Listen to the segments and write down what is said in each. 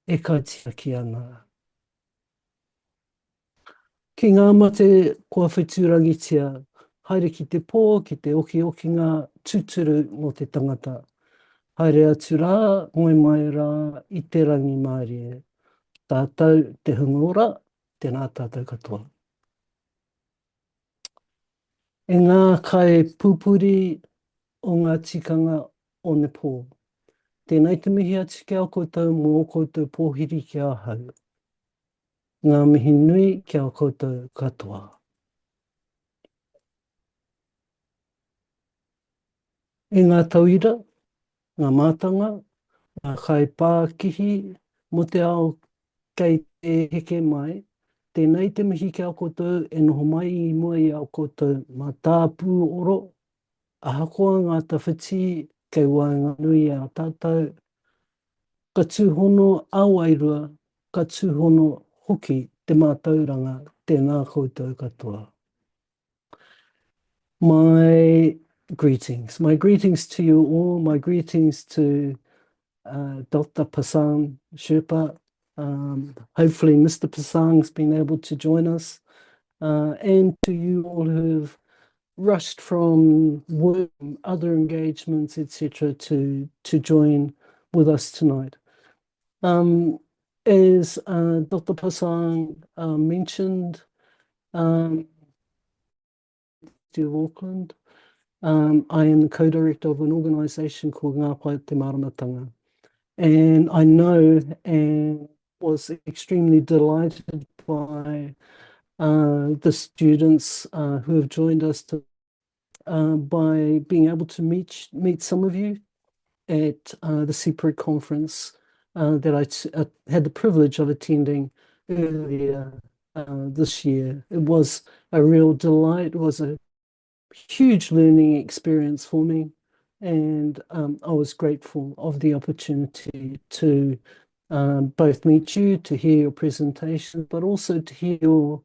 e kaitia ki ana. Ki ngā mate kua whetūrangitia, haere ki te pō, ki te oki ngā tūturu mō te tangata. Haere atu rā, ngoi mai rā i te rangi Māori e. Tātou te hungora, tēnā tātou katoa. E ngā kai pupuri o ngā tikanga o Nepal. Tēnei te mihi atu ki a koutou mō koutou pōhiri ki a hau. Ngā mihi nui ki a koutou katoa. E ngā tauira, ngā mātanga, ngā kai pākihi, mo te ao kei te heke mai, tēnei te mihi ki a koutou e noho mai i mua i a koutou mā tāpū oro, ahakoa ngā tawhiti, kei waenga nui a tātou, ka tūhono āwairua, ka tūhono hoki te mātauranga, tēnā koutou katoa. My greetings to you all, my greetings to Dr. Pasang Sherpa. Hopefully Mr. Pasang's been able to join us, and to you all who've rushed from work, other engagements, etc., to join with us tonight. As Dr. Pasang mentioned, to Auckland, I am the co-director of an organisation called Ngā Pai Te Maramatanga. And I know and was extremely delighted by the students who have joined us by being able to meet some of you at the CPRIC conference that I had the privilege of attending earlier this year. It was a real delight. It was a huge learning experience for me, and I was grateful of the opportunity to both meet you, to hear your presentation, but also to hear your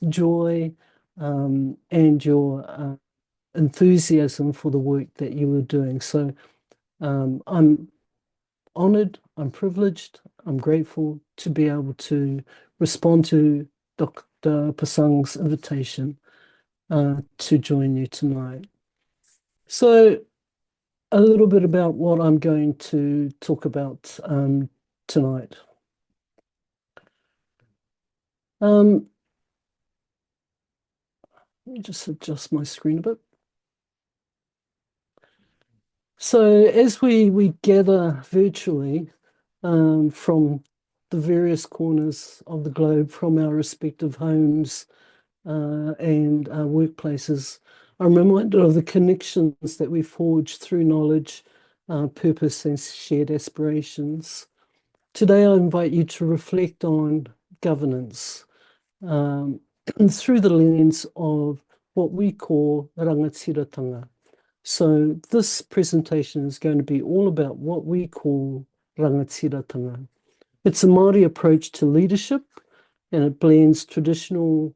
joy and your enthusiasm for the work that you were doing. So I'm honored, I'm privileged, I'm grateful to be able to respond to Dr. Pasang's invitation to join you tonight. So a little bit about what I'm going to talk about tonight. Let me just adjust my screen a bit. So as we gather virtually from the various corners of the globe, from our respective homes and our workplaces, I'm reminded of the connections that we forge through knowledge, purpose, and shared aspirations. Today, I invite you to reflect on governance through the lens of what we call rangatiratanga. So this presentation is going to be all about what we call rangatiratanga. It's a Maori approach to leadership, and it blends traditional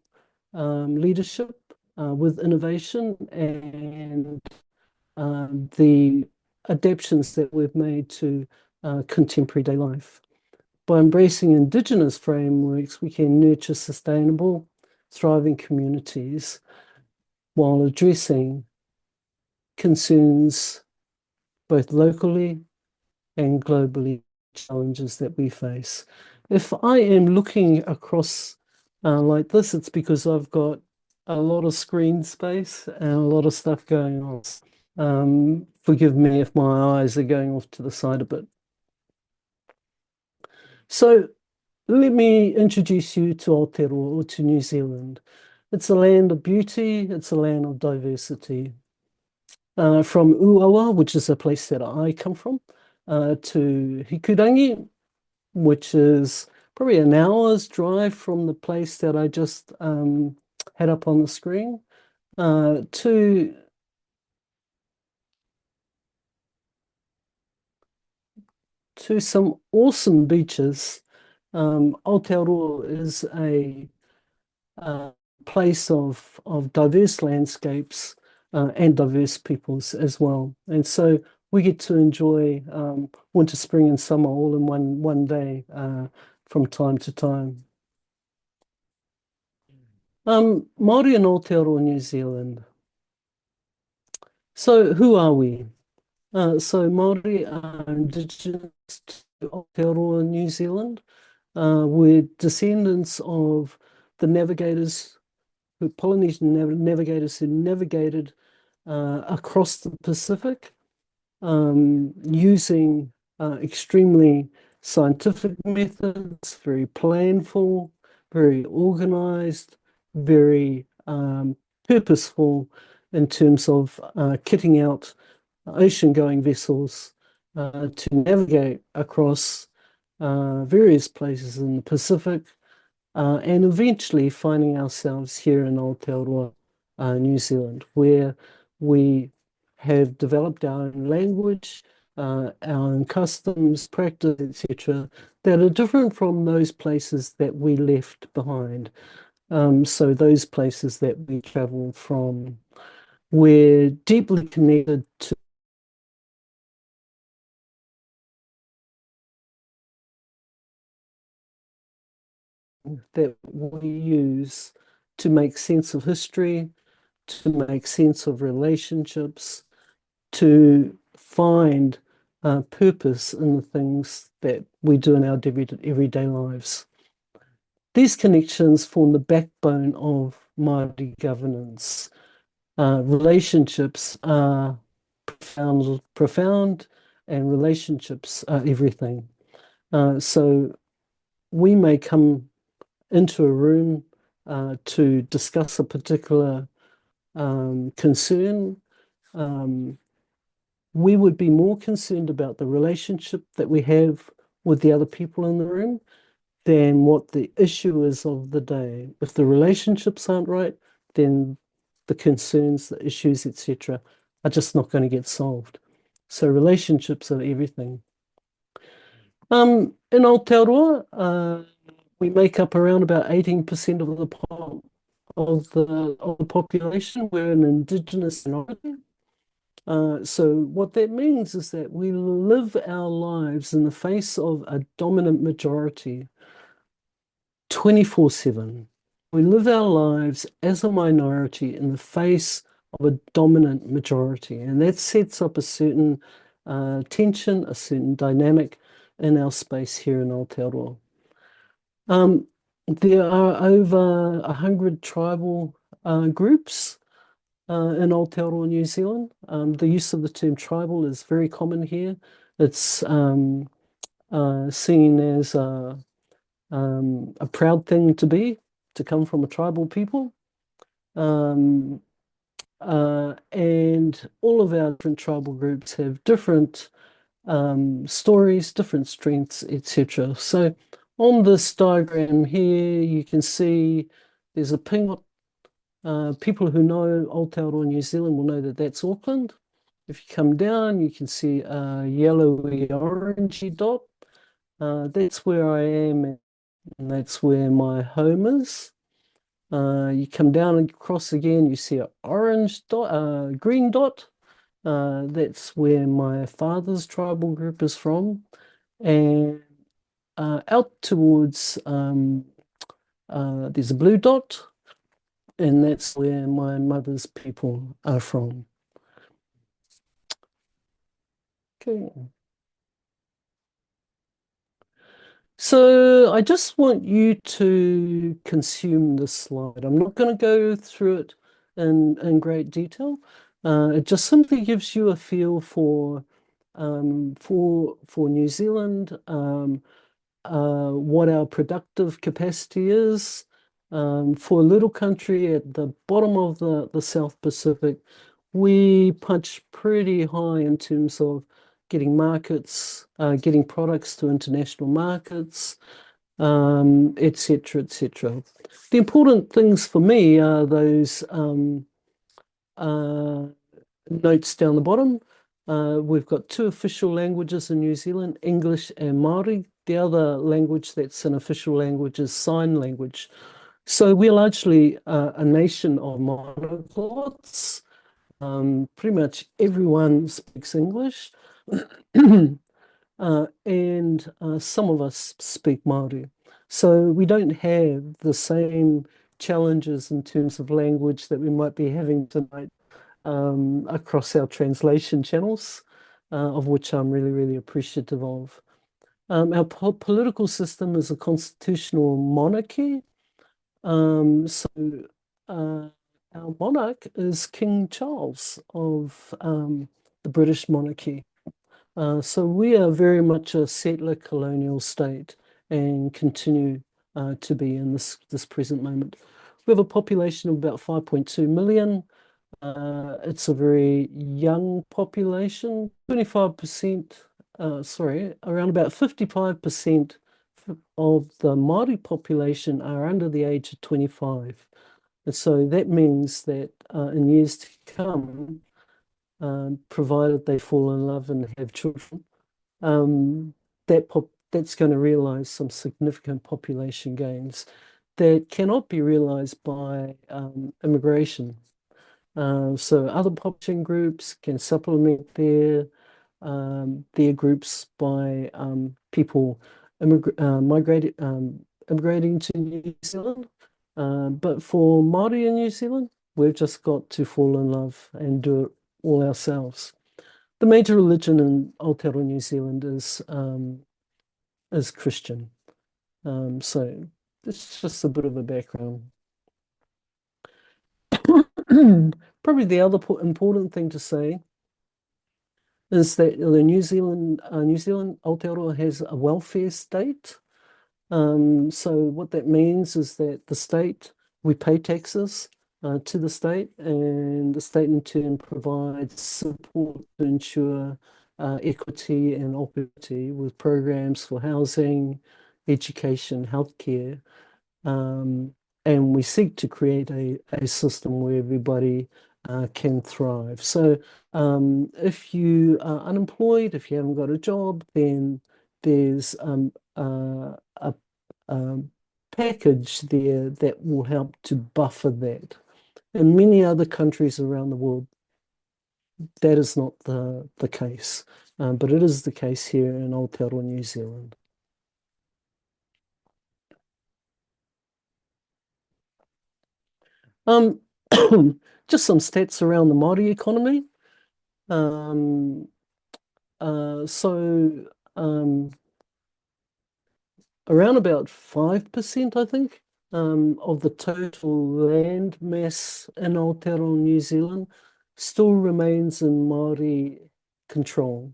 leadership with innovation and the adaptations that we've made to contemporary day life. By embracing Indigenous frameworks, we can nurture sustainable, thriving communities while addressing concerns both locally and globally, challenges that we face. If I am looking across like this, it's because I've got a lot of screen space and a lot of stuff going on. Forgive me if my eyes are going off to the side a bit. So let me introduce you to Aotearoa, or to New Zealand. It's a land of beauty, it's a land of diversity. From Uawa, which is a place that I come from, to Hikurangi, which is probably an hour's drive from the place that I just had up on the screen, to some awesome beaches. Aotearoa is a place of diverse landscapes and diverse peoples as well. And so we get to enjoy winter, spring, and summer all in one day from time to time. Maori and Aotearoa, New Zealand. So who are we? So Maori are indigenous to Aotearoa, New Zealand. We're descendants of the navigators, Polynesian navigators who navigated across the Pacific using extremely scientific methods, very planful, very organized, very purposeful in terms of kitting out ocean-going vessels to navigate across various places in the Pacific and eventually finding ourselves here in Aotearoa, New Zealand, where we have developed our own language, our own customs, practice, etc., that are different from those places that we left behind. So those places that we traveled from, we're deeply connected to that we use to make sense of history, to make sense of relationships, to find purpose in the things that we do in our everyday lives. These connections form the backbone of Māori governance. Relationships are profound, and relationships are everything. So we may come into a room to discuss a particular concern. We would be more concerned about the relationship that we have with the other people in the room than what the issue is of the day. If the relationships aren't right, then the concerns, the issues, etc., are just not going to get solved. So relationships are everything. In Aotearoa, we make up around about 18% of the population. We're an indigenous minority. So what that means is that we live our lives in the face of a dominant majority 24/7. We live our lives as a minority in the face of a dominant majority, and that sets up a certain tension, a certain dynamic in our space here in Aotearoa. There are over 100 tribal groups in Aotearoa, New Zealand. The use of the term tribal is very common here. It's seen as a proud thing to be, to come from a tribal people. And all of our different tribal groups have different stories, different strengths, etc. So on this diagram here, you can see there's a pink. People who know Aotearoa, New Zealand will know that that's Auckland. If you come down, you can see a yellowy orangey dot. That's where I am, and that's where my home is. You come down and across again, you see an orange dot, green dot. That's where my father's tribal group is from. And out towards, there's a blue dot, and that's where my mother's people are from. Okay. So I just want you to consume this slide. I'm not going to go through it in great detail. It just simply gives you a feel for New Zealand, what our productive capacity is. For a little country at the bottom of the South Pacific, we punch pretty high in terms of getting markets, getting products to international markets, etc., etc. The important things for me are those notes down the bottom. We've got two official languages in New Zealand, English and Maori. The other language that's an official language is sign language. So we're largely a nation of monoglots. Pretty much everyone speaks English, and some of us speak Maori. So we don't have the same challenges in terms of language that we might be having tonight across our translation channels, of which I'm really, really appreciative of. Our political system is a constitutional monarchy. So uh, our monarch is King Charles of the British monarchy. So we are very much a settler colonial state and continue to be in this present moment. We have a population of about 5.2 million. It's a very young population, 25%, sorry, around about 55% of the Māori population are under the age of 25. And so that means that in years to come, provided they fall in love and have children, um, that's going to realize some significant population gains that cannot be realized by immigration. So other population groups can supplement their groups by people immigrating to New Zealand. But for Māori in New Zealand, we've just got to fall in love and do it all ourselves. The major religion in Aotearoa New Zealand is Christian. So it's just a bit of a background. Probably the other important thing to say is that the New Zealand Aotearoa has a welfare state. So what that means is that the state, we pay taxes to the state, and the state in turn provides support to ensure equity and opportunity with programs for housing, education, healthcare. Um, and we seek to create a system where everybody can thrive. So if you are unemployed, if you haven't got a job, then there's a package there that will help to buffer that. In many other countries around the world, that is not the case, but it is the case here in Aotearoa, New Zealand. Um, just some stats around the Māori economy. Um, so around about 5%, I think, of the total land mass in Aotearoa, New Zealand, still remains in Māori control.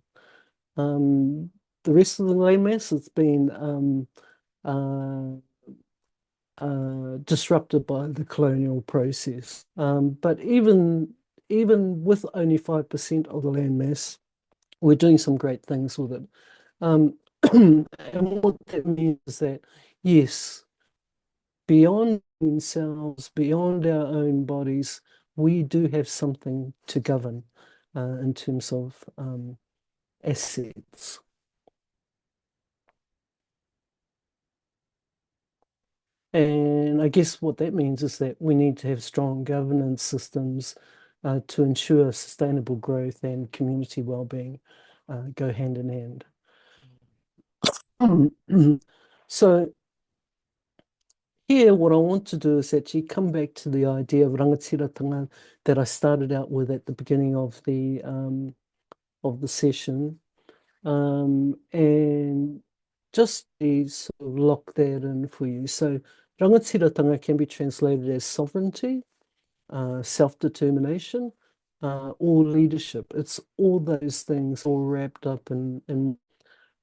Um, the rest of the land mass has been uh, disrupted by the colonial process. But even with only 5% of the land mass, we're doing some great things with it. Um, and what that means is that, yes, beyond themselves, beyond our own bodies, we do have something to govern in terms of assets. And I guess what that means is that we need to have strong governance systems to ensure sustainable growth and community well-being go hand in hand. So here, what I want to do is actually come back to the idea of rangatiratanga that I started out with at the beginning of the session, and just to sort of lock that in for you. So, rangatiratanga can be translated as sovereignty, self-determination, or leadership. It's all those things all wrapped up in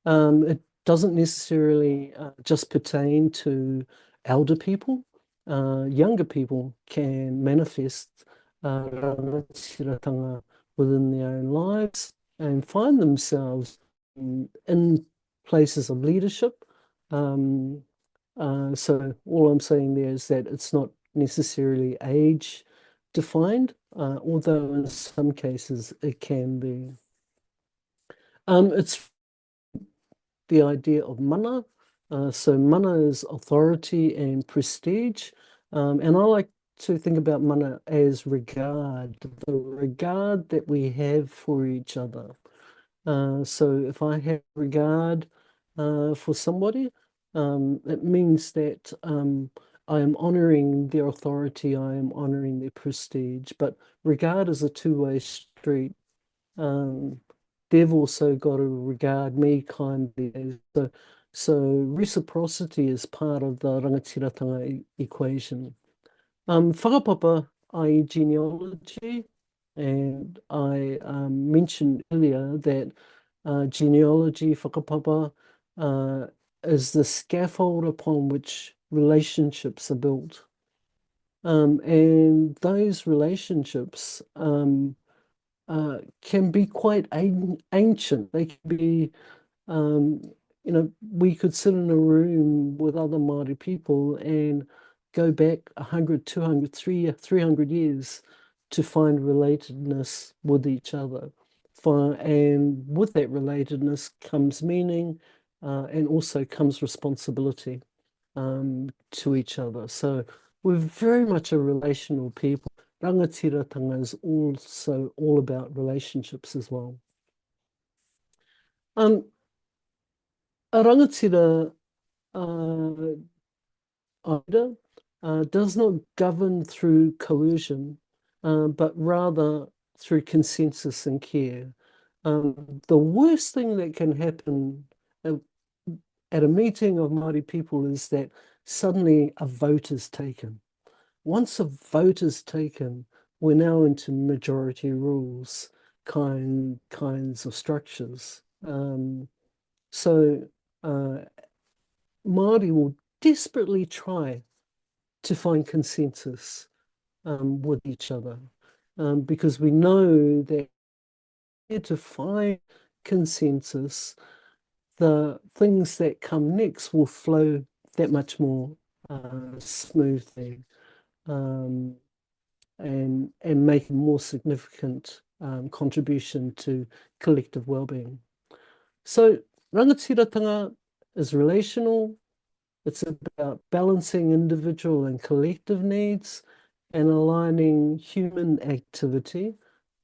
it doesn't necessarily just pertain to elder people. Younger people can manifest rangatiratanga within their own lives and find themselves in places of leadership. Um, so all I'm saying there is that it's not necessarily age defined, although in some cases it can be. It's the idea of mana. So mana is authority and prestige. And I like to think about mana as regard, the regard that we have for each other. So if I have regard for somebody, it means that I am honoring their authority, I am honoring their prestige. But regard is a two-way street. Um, they've also got to regard me kindly. So reciprocity is part of the rangatiratanga equation. Whakapapa, i.e. genealogy, and I mentioned earlier that genealogy, whakapapa, uh, is the scaffold upon which relationships are built. And those relationships can be quite ancient. They can be um, we could sit in a room with other Māori people and go back 100, 200, 300 years to find relatedness with each other. And with that relatedness comes meaning and also comes responsibility to each other. So we're very much a relational people. Rangatiratanga is also all about relationships as well. Um, a rangatira uh, order does not govern through coercion, but rather through consensus and care. The worst thing that can happen at, at a meeting of Māori people is that suddenly a vote is taken. Once a vote is taken, we're now into majority rules kinds of structures. So uh, Māori will desperately try to find consensus with each other because we know that to find consensus, the things that come next will flow that much more smoothly um, and make a more significant contribution to collective well-being. So rangatiratanga is relational. It's about balancing individual and collective needs and aligning human activity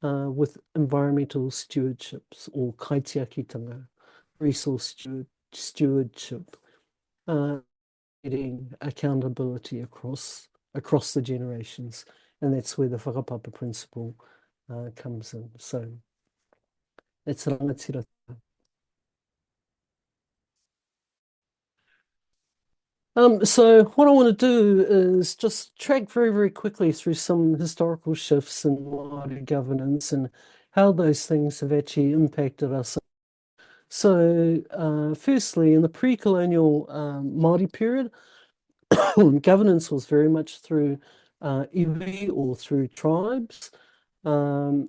with environmental stewardships or kaitiakitanga, resource stewardship, getting accountability across the generations. And that's where the whakapapa principle comes in. So that's rangatira. So what I want to do is just track very, very quickly through some historical shifts in Māori governance and how those things have actually impacted us. So, firstly, in the pre-colonial Māori period, governance was very much through iwi or through tribes and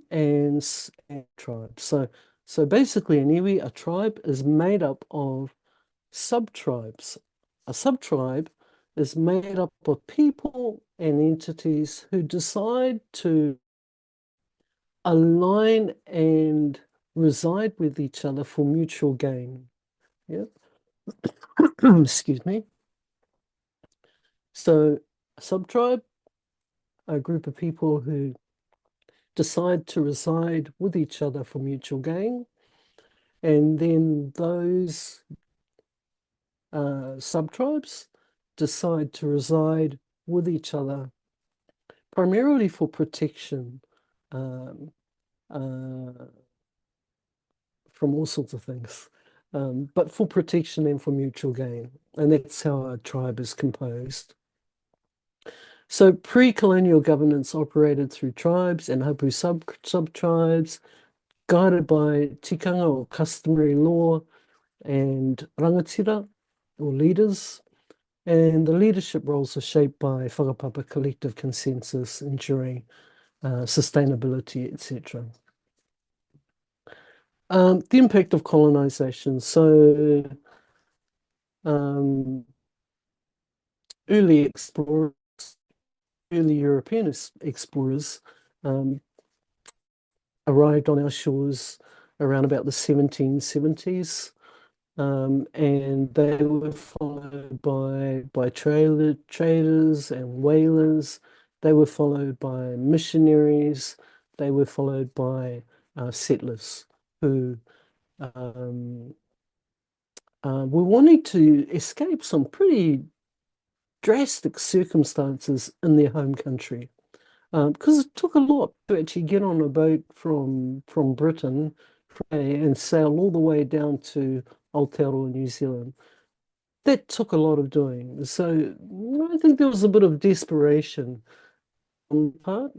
tribes. So basically, an iwi, a tribe, is made up of sub-tribes. A sub-tribe is made up of people and entities who decide to align and reside with each other for mutual gain. Yeah. Excuse me. So a sub-tribe, a group of people who decide to reside with each other for mutual gain, and then those sub-tribes decide to reside with each other primarily for protection um, uh, from all sorts of things, but for protection and for mutual gain. And that's how a tribe is composed. So pre-colonial governance operated through tribes and hapu sub-tribes, guided by tikanga or customary law and rangatira or leaders. And the leadership roles are shaped by whakapapa collective consensus, ensuring sustainability, etc. The impact of colonization. So um, early explorers, early European explorers arrived on our shores around about the 1770s. And they were followed by traders and whalers They were followed by missionaries. They were followed by settlers who um, were wanting to escape some pretty drastic circumstances in their home country. Because it took a lot to actually get on a boat from Britain and sail all the way down to Aotearoa, New Zealand. That took a lot of doing. So I think there was a bit of desperation on the part,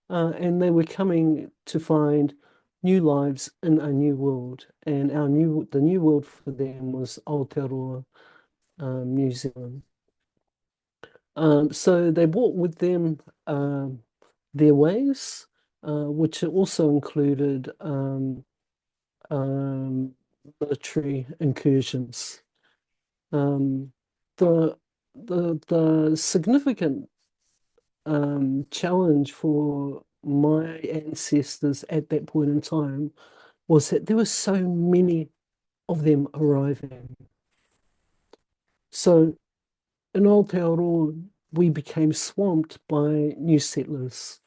and they were coming to find new lives in a new world. And the new world for them was Aotearoa, New Zealand. So they brought with them their ways, which also included um, military incursions. Um, the the significant challenge for my ancestors at that point in time was that there were so many of them arriving. So in Aotearoa, we became swamped by new settlers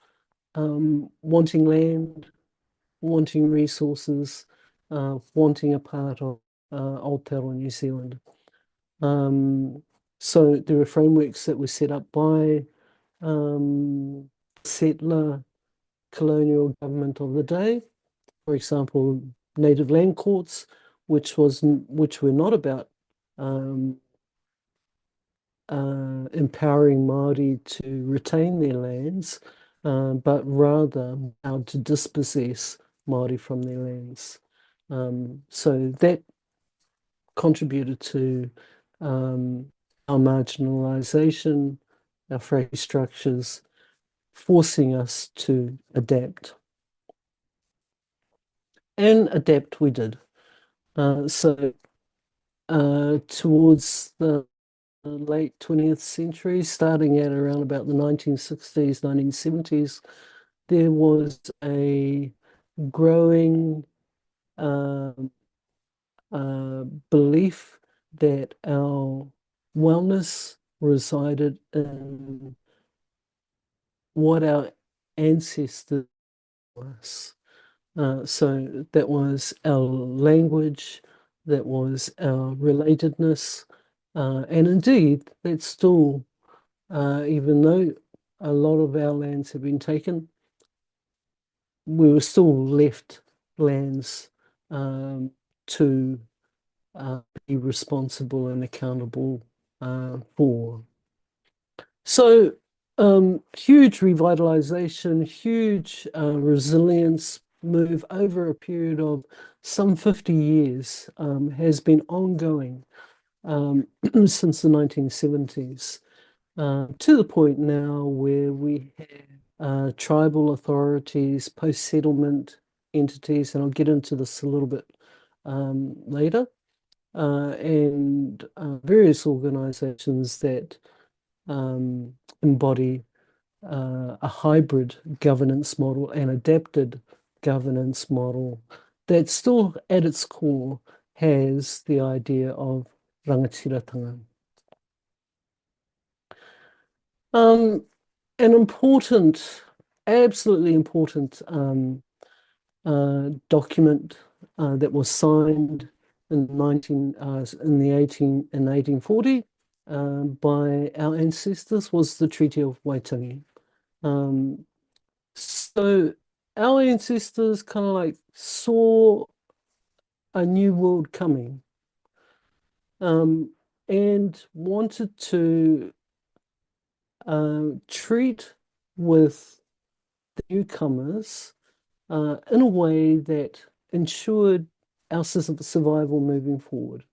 wanting land, wanting resources, wanting a part of Aotearoa, New Zealand. Um, so there were frameworks that were set up by settler colonial government of the day. For example, native land courts, which were not about um, empowering Maori to retain their lands, but rather how to dispossess Maori from their lands. So that contributed to um, our marginalization, our free structures, forcing us to adapt. And adapt we did. So towards the late 20th century, starting at around about the 1960s, 1970s, there was a growing um, belief that our wellness resided in what our ancestors was. So that was our language, that was our relatedness, and indeed, that's still, even though a lot of our lands have been taken, we were still left lands to be responsible and accountable for. So, huge revitalization, huge resilience move over a period of some 50 years has been ongoing since the 1970s, to the point now where we have tribal authorities, post-settlement entities, and I'll get into this a little bit later, and various organizations that embody a hybrid governance model and adapted governance model that still at its core has the idea of rangatiratanga. Um, an important, absolutely important document that was signed in the 1840 by our ancestors was the Treaty of Waitangi. Um, so our ancestors kind of like saw a new world coming um, and wanted to treat with the newcomers in a way that ensured our survival moving forward.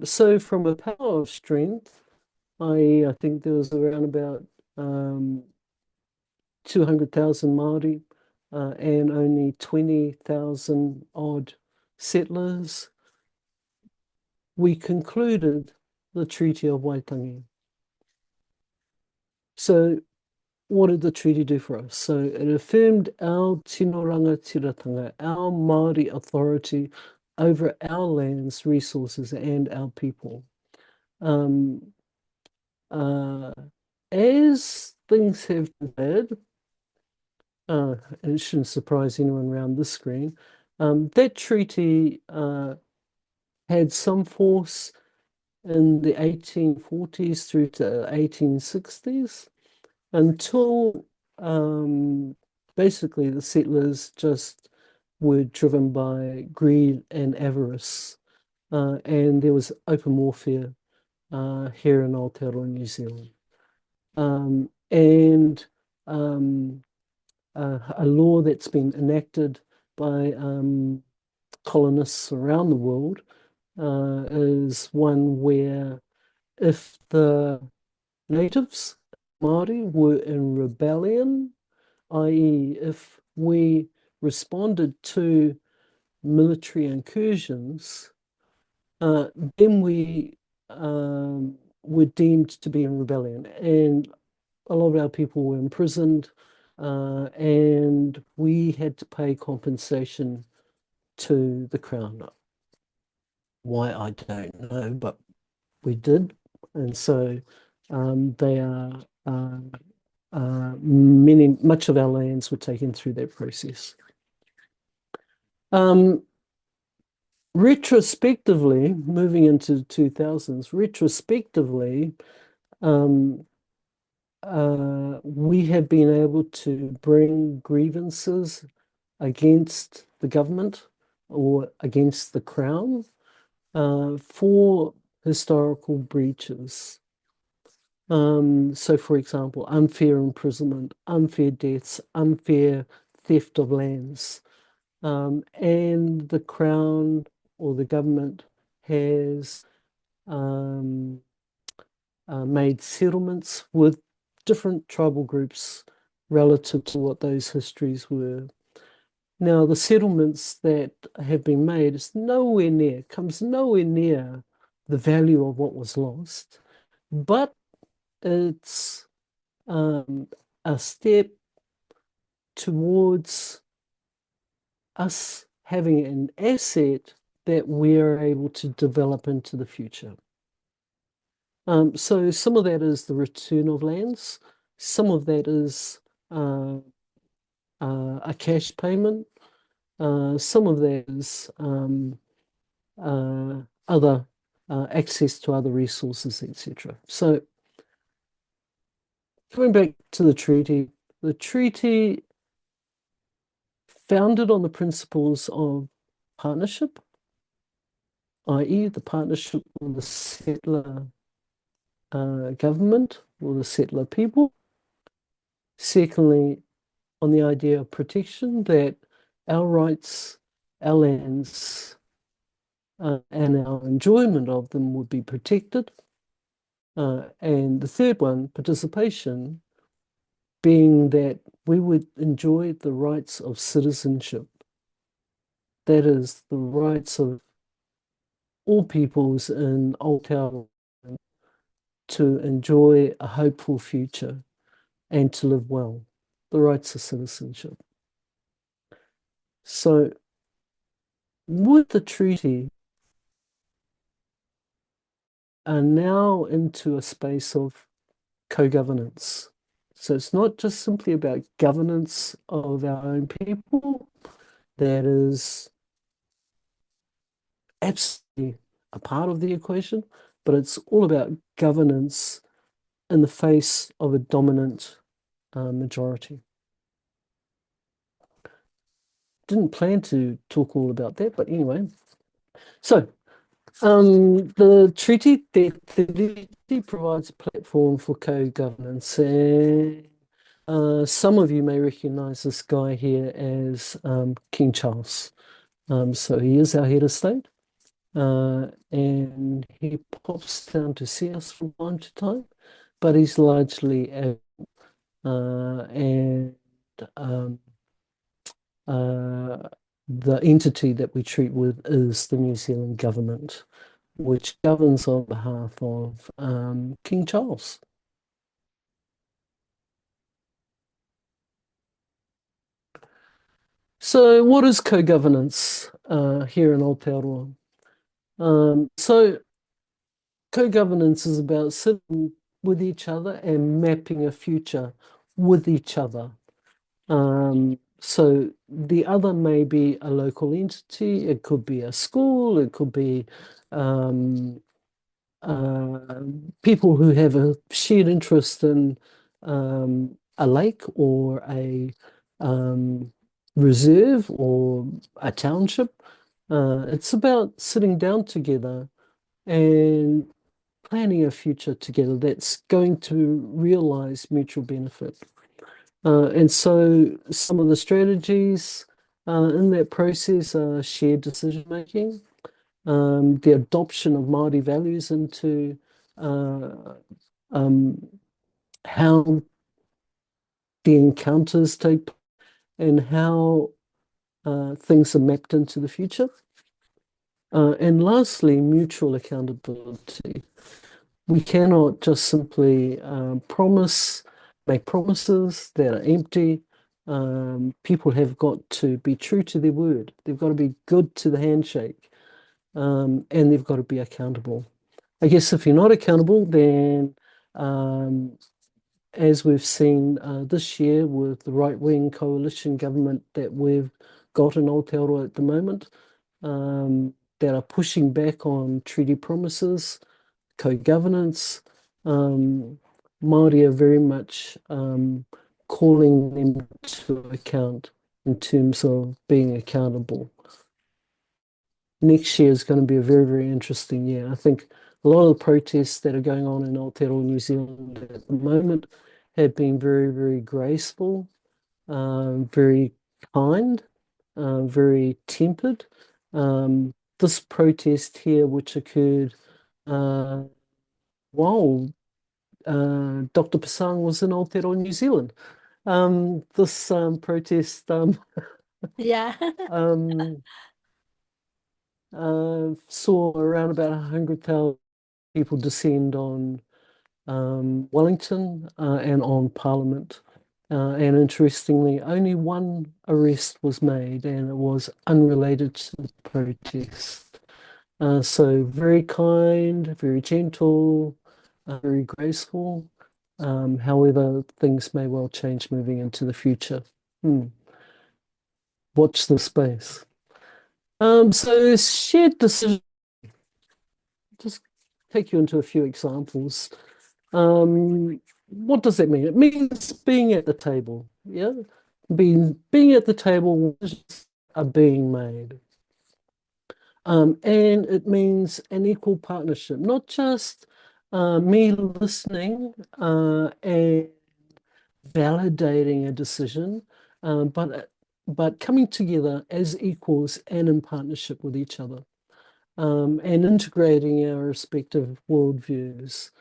So from a power of strength, I think there was around about 200,000 Maori and only 20,000 odd settlers. We concluded the Treaty of Waitangi. So what did the treaty do for us? So it affirmed our tino rangatiratanga, our Māori authority over our lands, resources, and our people. Um, uh, as things have been, and it shouldn't surprise anyone around this screen, that treaty had some force in the 1840s through to 1860s until basically the settlers just were driven by greed and avarice. And there was open warfare here in Aotearoa, New Zealand. And a law that's been enacted by colonists around the world is one where if the natives, Maori, were in rebellion, i.e., if we responded to military incursions, then we were deemed to be in rebellion. And a lot of our people were imprisoned, and we had to pay compensation to the Crown. Why, I don't know, but we did. And so they are much of our lands were taken through that process. Retrospectively, moving into the 2000s, retrospectively, um, we have been able to bring grievances against the government or against the Crown for historical breaches. So, for example, unfair imprisonment, unfair deaths, unfair theft of lands. And the Crown or the government has um, made settlements with different tribal groups relative to what those histories were. Now, the settlements that have been made comes nowhere near the value of what was lost, but it's um, a step towards us having an asset that we're able to develop into the future. So some of that is the return of lands. Some of that is a cash payment. Some of that is other access to other resources, etc. So coming back to the treaty founded on the principles of partnership, i.e., the partnership with the settler government or the settler people. Secondly, on the idea of protection, that our rights, our lands, and our enjoyment of them would be protected. And the third one, participation, being that we would enjoy the rights of citizenship. That is, the rights of all peoples in Aotearoa to enjoy a hopeful future and to live well, the rights of citizenship. So, with the treaty, are now into a space of co-governance. So it's not just simply about governance of our own people, that is absolutely a part of the equation, but it's all about governance in the face of a dominant majority. Didn't plan to talk all about that, but anyway. So the treaty provides a platform for co-governance, and some of you may recognize this guy here as King Charles. So he is our head of state, and he pops down to see us from time to time, but he's largely and uh, the entity that we treat with is the New Zealand government, which governs on behalf of King Charles. So, what is co-governance here in Aotearoa? So, co-governance is about sitting with each other and mapping a future with each other. So the other may be a local entity, it could be a school, it could be um, uh, people who have a shared interest in a lake or a um, reserve or a township. It's about sitting down together and planning a future together that's going to realize mutual benefit. And so some of the strategies in that process are shared decision making, the adoption of Maori values into uh, um, how the encounters take and how things are mapped into the future. And lastly, mutual accountability. We cannot just simply make promises that are empty. People have got to be true to their word. They've got to be good to the handshake, and they've got to be accountable. I guess if you're not accountable, then um, as we've seen this year with the right-wing coalition government that we've got in Aotearoa at the moment, that are pushing back on treaty promises, co-governance. Māori are very much calling them to account in terms of being accountable. Next year is going to be a very, very interesting year. I think a lot of the protests that are going on in Aotearoa, New Zealand at the moment have been very, very graceful, very kind, very tempered. This protest here, which occurred uh, while Dr. Pasang was in Aotearoa, New Zealand. This protest Yeah. um, saw around about 100,000 people descend on Wellington and on Parliament. And interestingly, only one arrest was made, and it was unrelated to the protest. So very kind, very gentle, very graceful. However, things may well change moving into the future. Hmm. Watch the space. So shared decision, just take you into a few examples. What does that mean? It means being at the table. Yeah, being at the table when decisions are being made. And it means an equal partnership, not just me listening and validating a decision, but coming together as equals and in partnership with each other, and integrating our respective worldviews.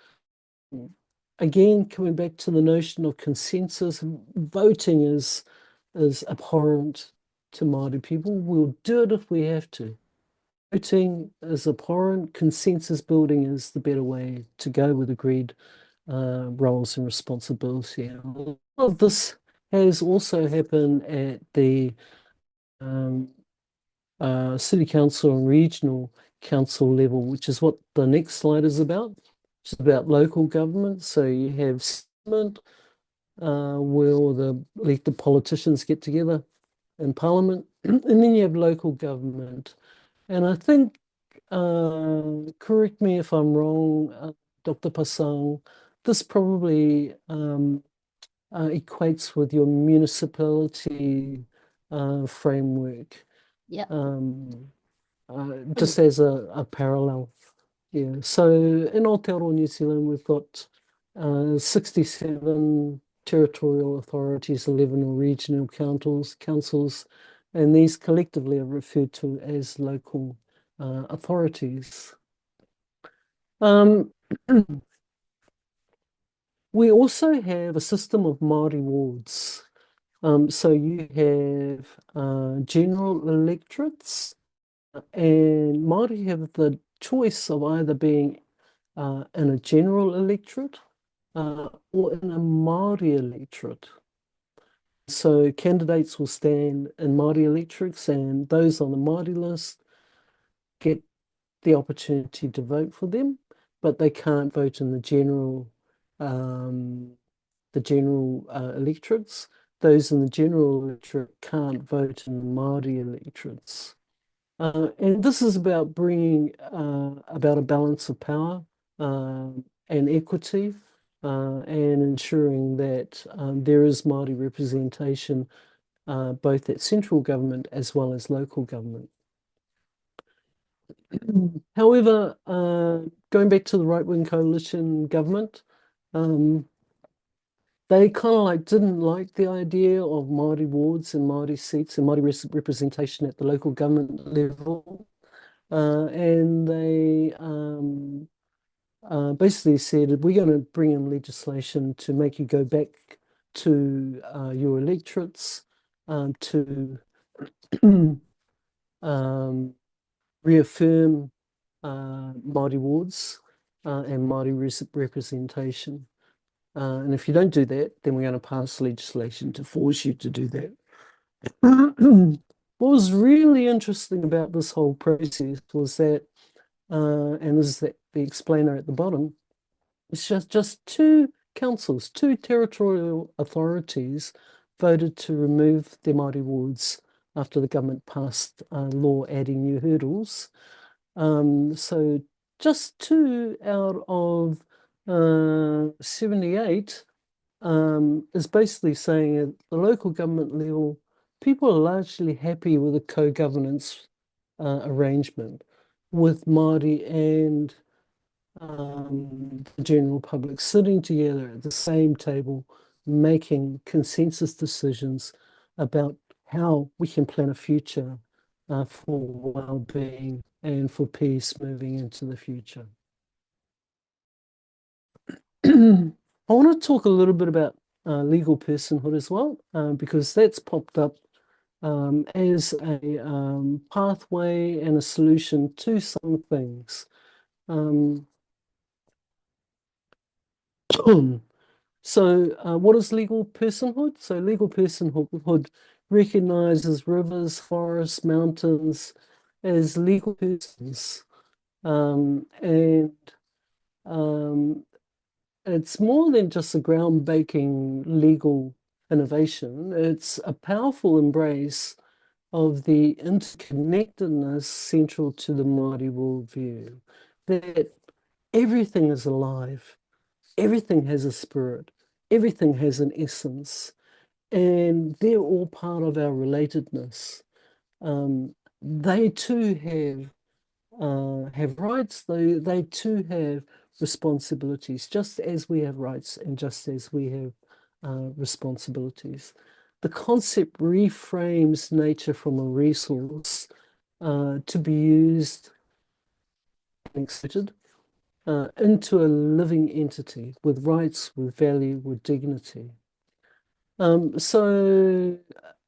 Again, coming back to the notion of consensus, voting is abhorrent to Māori people. We'll do it if we have to. Voting is abhorrent. Consensus building is the better way to go with agreed roles and responsibility. And a lot of this has also happened at the um, city council and regional council level, which is what the next slide is about. It's about local government. So you have government, where all the elected politicians get together in parliament, and then you have local government. And I think, correct me if I'm wrong, Dr. Pasang, this probably equates with your municipality framework, Yep. um, Mm. just as a parallel. Yeah. So in Aotearoa, New Zealand, we've got 67 territorial authorities, 11 regional councils, and these collectively are referred to as local authorities. Um, we also have a system of Māori wards. So you have general electorates, and Māori have the choice of either being in a general electorate or in a Māori electorate. So candidates will stand in Māori electorates, and those on the Māori list get the opportunity to vote for them, but they can't vote in the general um, the general electorates. Those in the general electorate can't vote in the Maori electorates. And this is about bringing about a balance of power and equity and ensuring that there is Māori representation both at central government as well as local government. However, going back to the right-wing coalition government, um, they kind of like didn't like the idea of Māori wards and Māori seats and Māori representation at the local government level. And they basically said, we're going to bring in legislation to make you go back to your electorates to um, reaffirm Māori wards and Māori representation. And if you don't do that, then we're going to pass legislation to force you to do that. What was really interesting about this whole process was that, and this is the explainer at the bottom, it's just two councils, two territorial authorities voted to remove the Māori wards after the government passed a law adding new hurdles. So just two out of 78 is basically saying at the local government level, people are largely happy with a co-governance arrangement with Māori and the general public sitting together at the same table, making consensus decisions about how we can plan a future for well-being and for peace moving into the future. I want to talk a little bit about legal personhood as well, because that's popped up as a pathway and a solution to some things. So, what is legal personhood? So, legal personhood recognizes rivers, forests, mountains as legal persons. And um, it's more than just a groundbreaking legal innovation, it's a powerful embrace of the interconnectedness central to the Māori worldview, that everything is alive. Everything has a spirit, everything has an essence, and they're all part of our relatedness. They too have rights, though they too have responsibilities, just as we have rights and just as we have responsibilities. The concept reframes nature from a resource to be used and exploited into a living entity with rights, with value, with dignity. So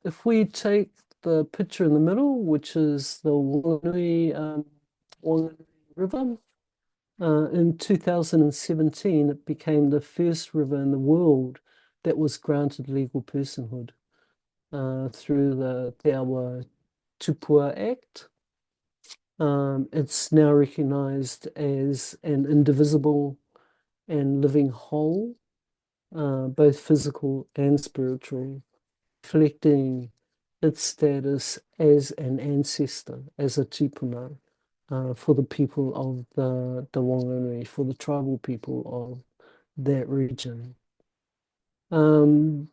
if we take the picture in the middle, which is the Waimarie River, in 2017, it became the first river in the world that was granted legal personhood through the Te Awa Tupua Act. It's now recognized as an indivisible and living whole, both physical and spiritual, reflecting its status as an ancestor, as a tupuna, for the people of the Waimarie, for the tribal people of that region. The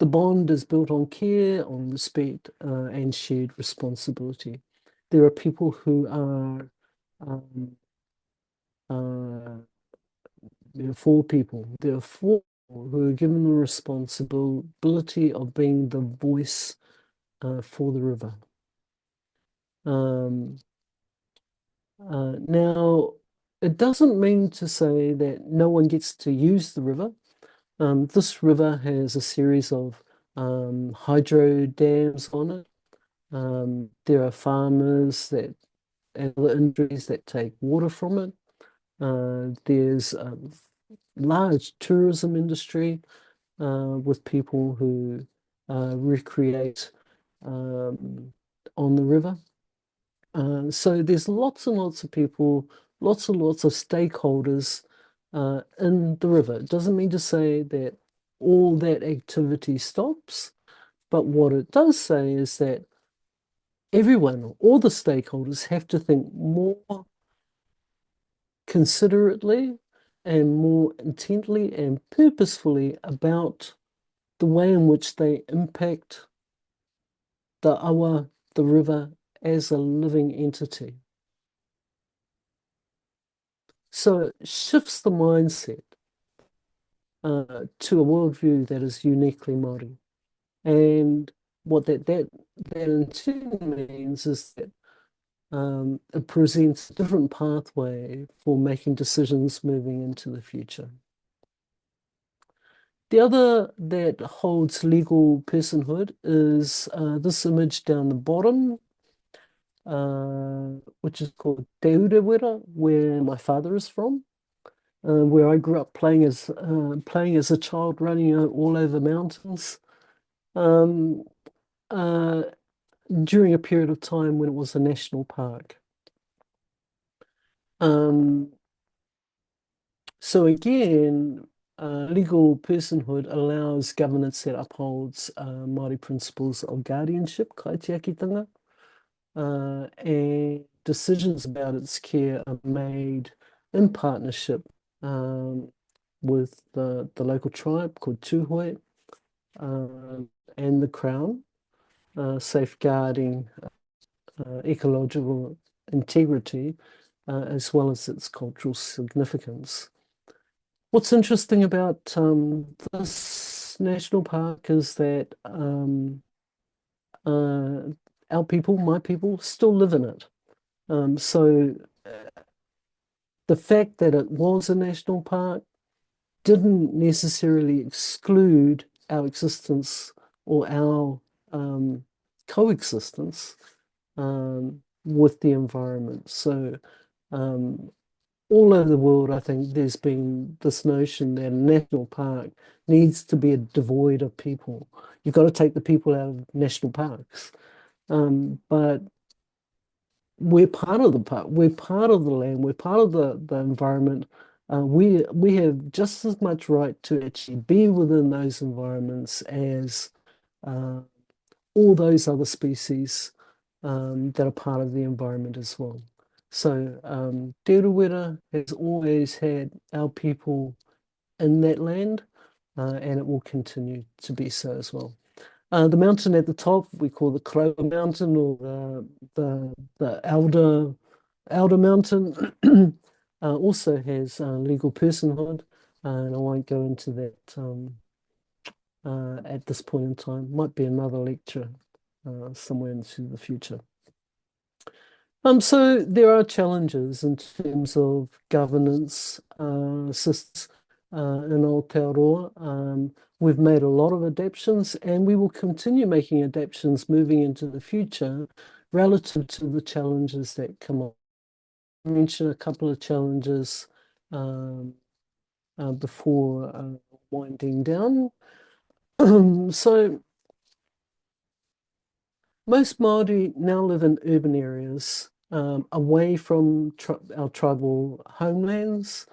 bond is built on care, on respect, and shared responsibility. There are people who are um, there are four people. There are four who are given the responsibility of being the voice for the river. Um, Now, it doesn't mean to say that no one gets to use the river. This river has a series of hydro dams on it. There are farmers that and other industries that take water from it. There's a large tourism industry with people who recreate on the river. So there's lots and lots of people, lots and lots of stakeholders in the river. It doesn't mean to say that all that activity stops, but what it does say is that everyone, all the stakeholders, have to think more considerately and more intently and purposefully about the way in which they impact the awa, the river, as a living entity. So it shifts the mindset to a worldview that is uniquely Māori. And what that in turn means is that it presents a different pathway for making decisions moving into the future. The other that holds legal personhood is this image down the bottom, which is called Te Urewera, where my father is from, where I grew up playing as a child, running all over mountains. Um, uh, During a period of time when it was a national park. Um, so again, legal personhood allows governance that upholds Māori principles of guardianship, kaitiakitanga, and decisions about its care are made in partnership um, with the local tribe called Tūhoe and the Crown, safeguarding ecological integrity as well as its cultural significance. What's interesting about this national park is that uh, our people, my people, still live in it. So the fact that it was a national park didn't necessarily exclude our existence or our coexistence with the environment. So um, all over the world, I think there's been this notion that a national park needs to be devoid of people. You've got to take the people out of national parks. But we're part of the park. We're part of the land. We're part of the environment. We have just as much right to actually be within those environments as uh, all those other species that are part of the environment as well. So Te Urewera has always had our people in that land, and it will continue to be so as well. The mountain at the top we call the Crow Mountain or the Elder Mountain also has legal personhood, and I won't go into that at this point in time. Might be another lecture somewhere into the future. So there are challenges in terms of governance systems in Aotearoa. We've made a lot of adaptations and we will continue making adaptations moving into the future relative to the challenges that come up. I mentioned a couple of challenges before winding down. So most Māori now live in urban areas, away from our tribal homelands.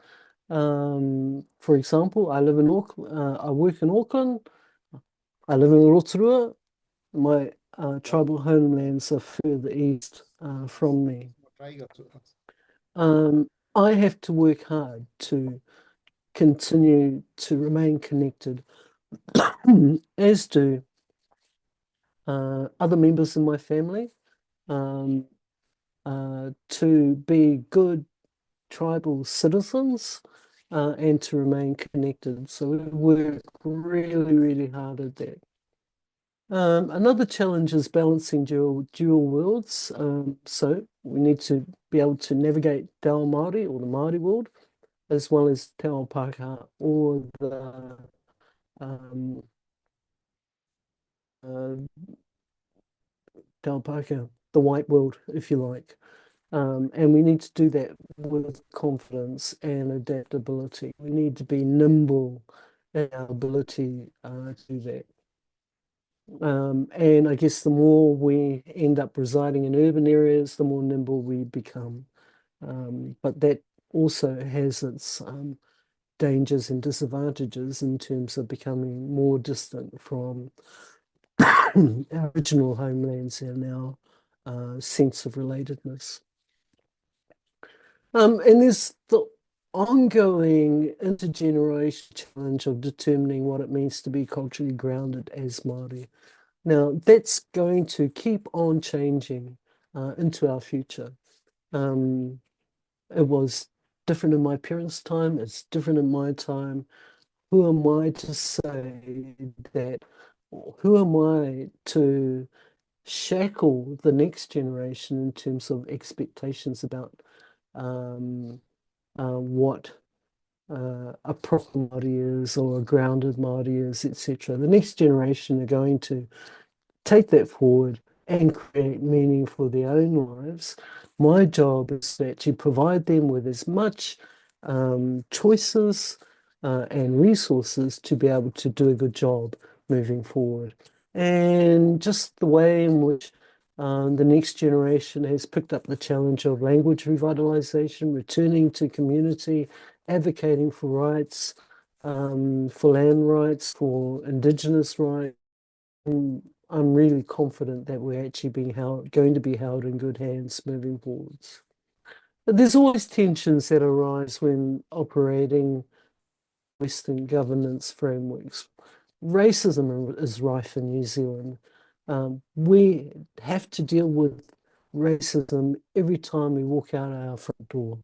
For example, I live in Auckland, I work in Auckland, I live in Rotorua. My tribal homelands are further east from me. I have to work hard to continue to remain connected, as do other members of my family. Um, to be good tribal citizens and to remain connected. So we work really, really hard at that. Another challenge is balancing dual worlds. So we need to be able to navigate Te Ao Māori or the Māori world, as well as Te Ao Pākehā or the um, uh, Te Ao Pākehā, the white world, if you like. And we need to do that with confidence and adaptability. We need to be nimble in our ability to do that. And I guess the more we end up residing in urban areas, the more nimble we become. But that also has its dangers and disadvantages in terms of becoming more distant from our original homelands and our sense of relatedness. And there's the ongoing intergenerational challenge of determining what it means to be culturally grounded as Māori. Now, that's going to keep on changing into our future. It was different in my parents' time, it's different in my time. Who am I to say that, or who am I to shackle the next generation in terms of expectations about what a proper Māori is or a grounded Māori is, etc. The next generation are going to take that forward and create meaning for their own lives. My job is to actually provide them with as much choices and resources to be able to do a good job moving forward. And just the way in which the next generation has picked up the challenge of language revitalization, returning to community, advocating for rights, for land rights, for Indigenous rights. I'm really confident that we're actually going to be held in good hands moving forwards. But there's always tensions that arise when operating Western governance frameworks. Racism is rife in New Zealand. We have to deal with racism every time we walk out our front door.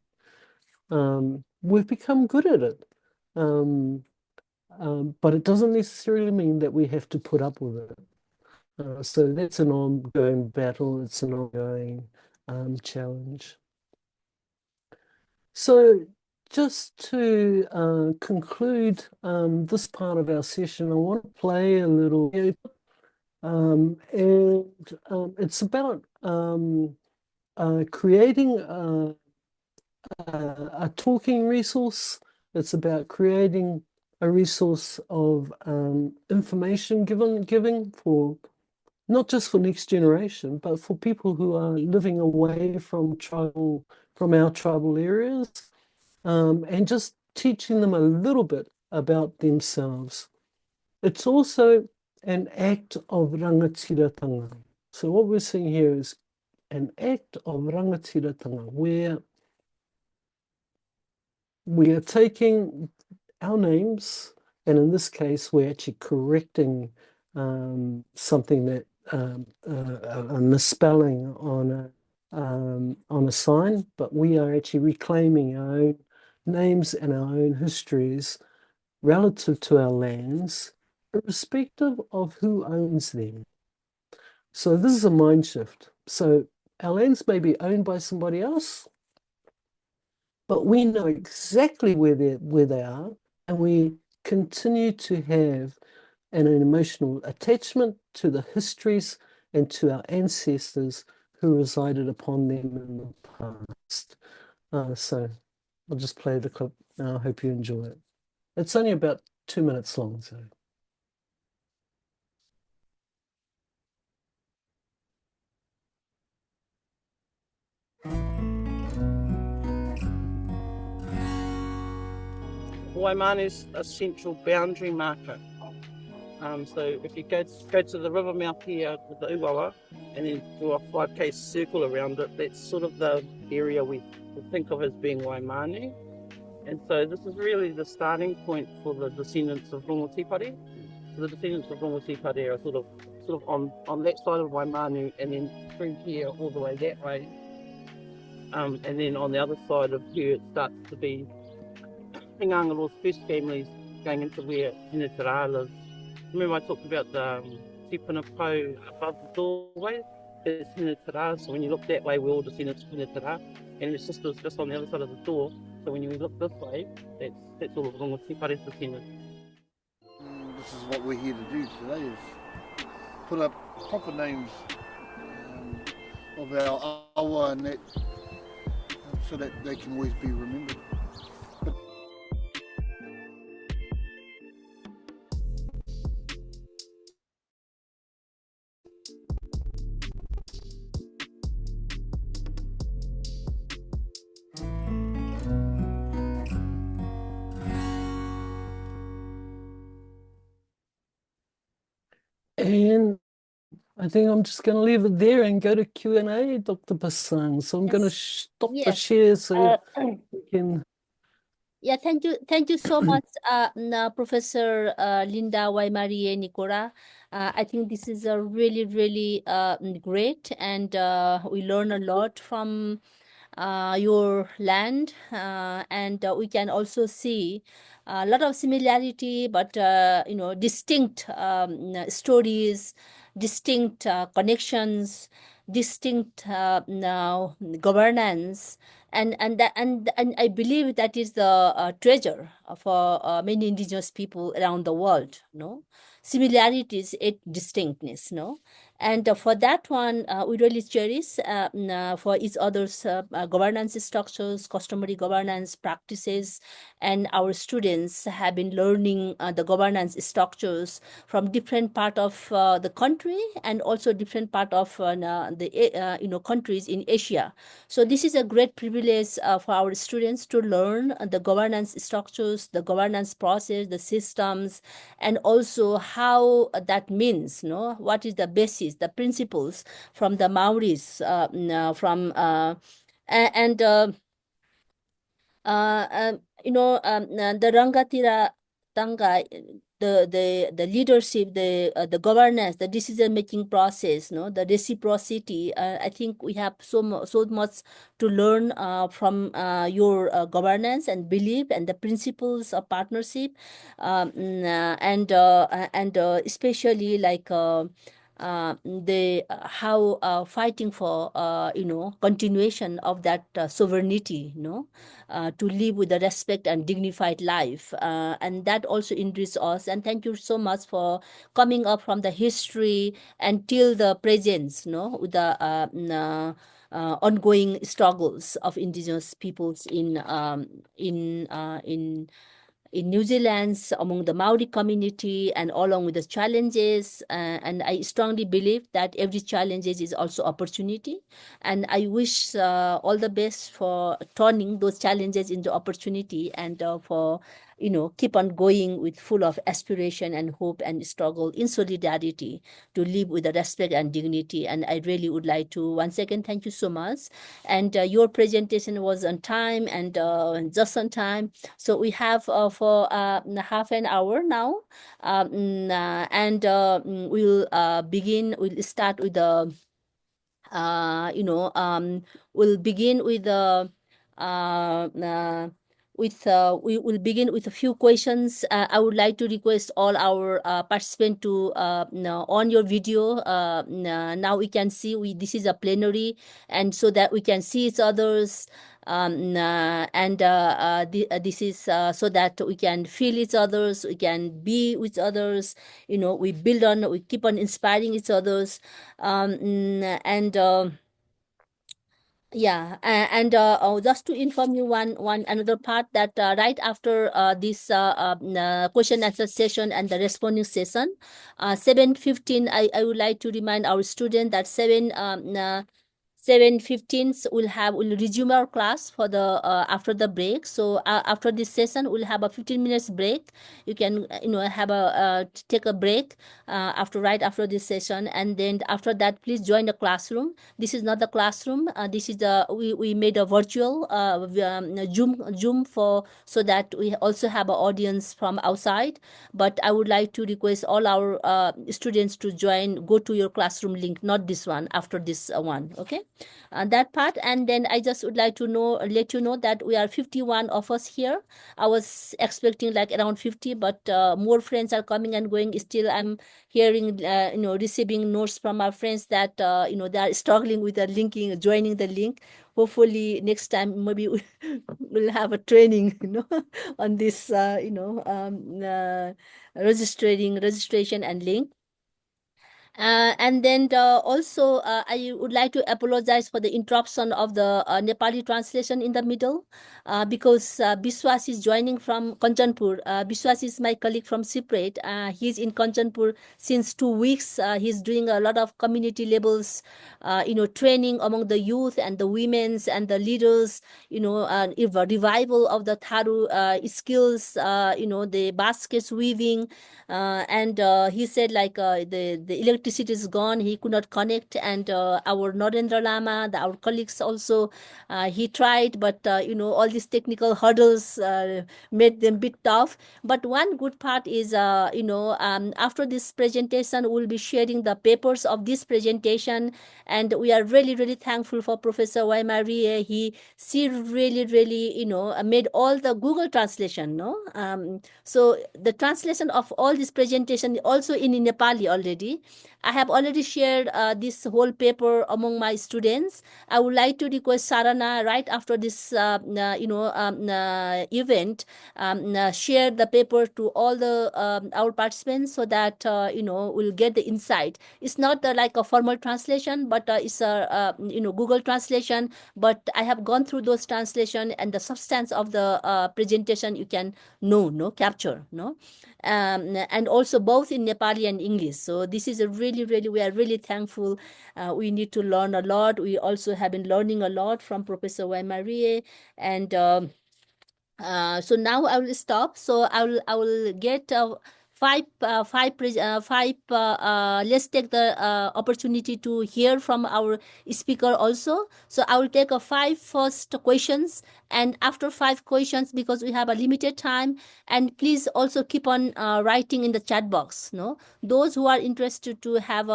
We've become good at it. But it doesn't necessarily mean that we have to put up with it. So that's an ongoing battle, it's an ongoing challenge. So just to conclude this part of our session, I want to play a little video, and it's about creating a talking resource. It's about creating a resource of information giving for not just for next generation, but for people who are living away from our tribal areas, and just teaching them a little bit about themselves. It's also an act of rangatiratanga. So what we're seeing here is an act of rangatiratanga, where we are taking our names, and in this case, we're actually correcting something that a misspelling on a sign, but we are actually reclaiming our own names and our own histories relative to our lands, irrespective of who owns them. So this is a mind shift. So our lands may be owned by somebody else, but we know exactly where they are, and we continue to have an emotional attachment to the histories and to our ancestors who resided upon them in the past. So I'll just play the clip now. I hope you enjoy it. It's only about 2 minutes long, so. Waimarie is a central boundary marker. So if you go to the river mouth here with the Uwawa and then do a 5K circle around it, that's sort of the area we think of as being Waimarie. And so this is really the starting point for the descendants of Rongo-Tipare. So the descendants of Rongo-Tipare are sort of on that side of Waimarie and then through here all the way that way. And then on the other side of here it starts to be Hingangaro's first families going into where Hinetara lives. Remember I talked about the tipuna pau above the doorway? It's Hinetara, so when you look that way, we're all descendants of Hinetara, and his sister's just on the other side of the door. So when you look this way, that's all of Rongo-Tipare's descendants. This is what we're here to do today, is put up proper names of our awa and that, so that they can always be remembered. And I think I'm just going to leave it there and go to Q&A, Dr. Pasang. So I'm going to Yes. stop the Yes. share so Uh, we can. Yeah, thank you so much, Professor Linda Waimarie Nikora. I think this is a really great, and we learn a lot from your land, and we can also see a lot of similarity, but distinct stories, distinct connections, distinct now governance, and I believe that is the treasure for many indigenous people around the world. No, similarities, it distinctness. No, and for that one, we really cherish for each other's governance structures, customary governance practices, and our students have been learning the governance structures from different part of the country and also different part of the countries in Asia. So this is a great privilege for our students to learn the governance structures, the governance process, the systems, and also how that means, no, what is the basis, the principles from the Maoris, from and the Rangatira Tanga, the leadership, the governance, the decision making process, no, the reciprocity. I think we have so much to learn from your governance and belief and the principles of partnership, and especially like. The how fighting for continuation of that sovereignty, to live with a respect and dignified life, and that also interests us. And thank you so much for coming up from the history until the present, with the ongoing struggles of indigenous peoples in New Zealand, among the Maori community, and along with the challenges. And I strongly believe that every challenge is also opportunity. And I wish all the best for turning those challenges into opportunity, and for keep on going with full of aspiration and hope and struggle in solidarity to live with the respect and dignity. And I really would like to once again thank you so much. And your presentation was on time and just on time. So we have for half an hour now, and we'll start with the uh, you know, um, we'll begin with the uh, uh, we will begin with a few questions. I would like to request all our participants to on your video. Now we can see this is a plenary, and so that we can see each other's. This is so that we can feel each others, we can be with others. We build on, we keep on inspiring each others, and. Yeah, and just to inform you one another part that right after this question answer session and the responding session, 7:15, I would like to remind our student that 7:15 we'll resume our class for the after the break. So after this session we'll have a 15 minutes break. You can have a take a break right after this session, and then after that please join the classroom. This is not the classroom. This is the we made a virtual Zoom for, so that we also have an audience from outside. But I would like to request all our students to go to your classroom link, not this one, after this one. Okay, that part. And then I just would like to let you know that we are 51 of us here. I was expecting like around 50, but more friends are coming and going. Still, I'm hearing, receiving notes from our friends that, they are struggling with the linking, joining the link. Hopefully next time maybe we'll have a training, on this, registration and link. And then also, I would like to apologize for the interruption of the Nepali translation in the middle, because Biswas is joining from Kanchanpur. Biswas is my colleague from Cypriot. He's in Kanchanpur since 2 weeks. He's doing a lot of community levels, training among the youth and the women's and the leaders, if a revival of the Tharu skills, the baskets weaving, and he said like the electricity is gone, he could not connect, and our Narendra Lama, our colleagues also, he tried, but all these technical hurdles made them bit tough. But one good part is after this presentation we'll be sharing the papers of this presentation, and we are really really thankful for Professor Waimarie. She really really made all the Google translation, no. So the translation of all this presentation also in Nepali already. I have already shared this whole paper among my students. I would like to request Sarana right after this event, share the paper to all the our participants, so that we'll get the insight. It's not like a formal translation, but it's a Google translation. But I have gone through those translation, and the substance of the presentation you can no capture, no. And also both in Nepali and English. So this is a really really, we are really thankful. We need to learn a lot. We also have been learning a lot from Professor Waimarie. And so now I will stop. So I will get let's take the opportunity to hear from our speaker also. So I will take a five first questions, and after 5 questions, because we have a limited time, and please also keep on writing in the chat box, no, those who are interested to have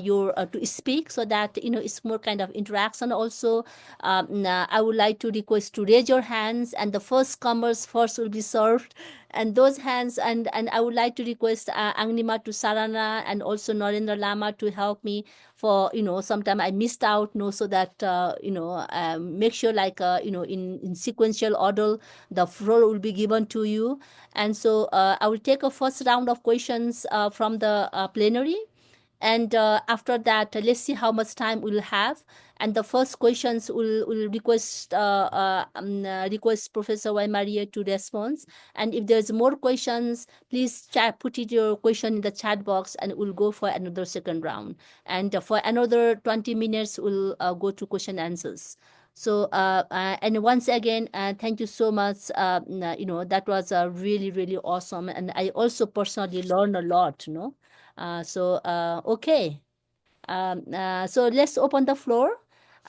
your to speak, so that it's more kind of interaction also. I would like to request to raise your hands, and the first comers first will be served, and those hands. And I would like to request Angnima to Sarana and also Narendra Lama to help me, for sometime I missed out, no, so that make sure like in sequential order the floor will be given to you. And so I will take a first round of questions from the plenary, and after that, let's see how much time we'll have. And the first questions will request Professor Waimarie to respond. And if there's more questions, please put your question in the chat box, and we'll go for another second round. And for another 20 minutes, we'll go to question answers. So and once again, thank you so much. That was really really awesome, and I also personally learned a lot. Okay. So let's open the floor.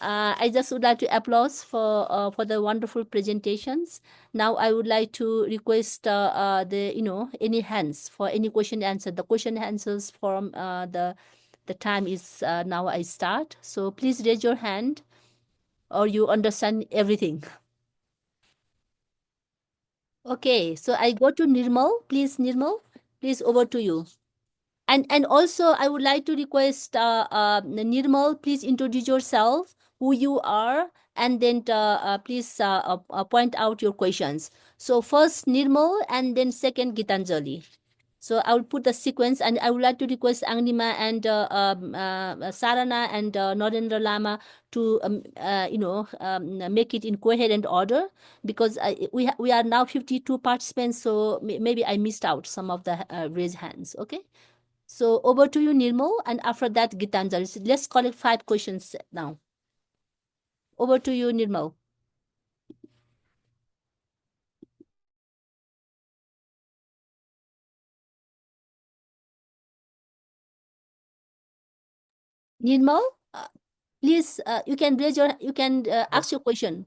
I just would like to applause for the wonderful presentations. Now I would like to request the any hands for any question answer. The question answers from the time is now I start. So please raise your hand, or you understand everything. Okay, so I go to Nirmal. Please, Nirmal, please over to you. And also, I would like to request Nirmal, please introduce yourself, who you are, and then please point out your questions. So first Nirmal, and then second Gitanjali. So I will put the sequence, and I would like to request Angnima and Sarana and Narendra Lama to make it in coherent order, because we are now 52 participants, so maybe I missed out some of the raised hands. Okay. So over to you, Nirmal, and after that, Gitanjali. So let's collect 5 questions now. Over to you, Nirmal. Nirmal, please, you can ask your question.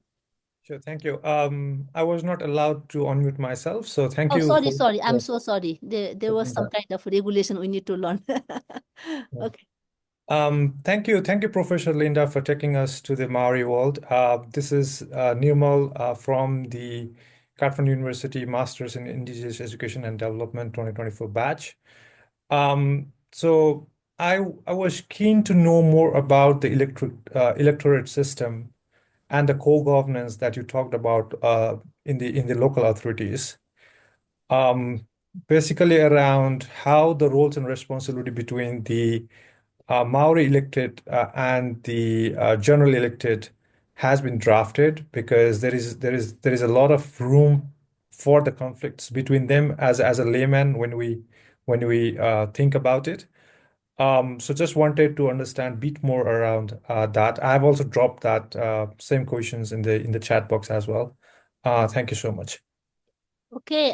Sure, thank you. I was not allowed to unmute myself, so thank Oh, you. sorry. I'm so sorry. There was some kind of regulation we need to learn. Okay. Thank you, Professor Linda, for taking us to the Maori world. This is Nirmal from the Kathmandu University Masters in Indigenous Education and Development 2024 batch. So I was keen to know more about the electorate system and the co-governance that you talked about in the local authorities. Basically around how the roles and responsibility between the Maori elected and the general elected has been drafted, because there is a lot of room for the conflicts between them as a layman when we think about it. So just wanted to understand a bit more around that. I've also dropped that same questions in the chat box as well. Thank you so much. Okay,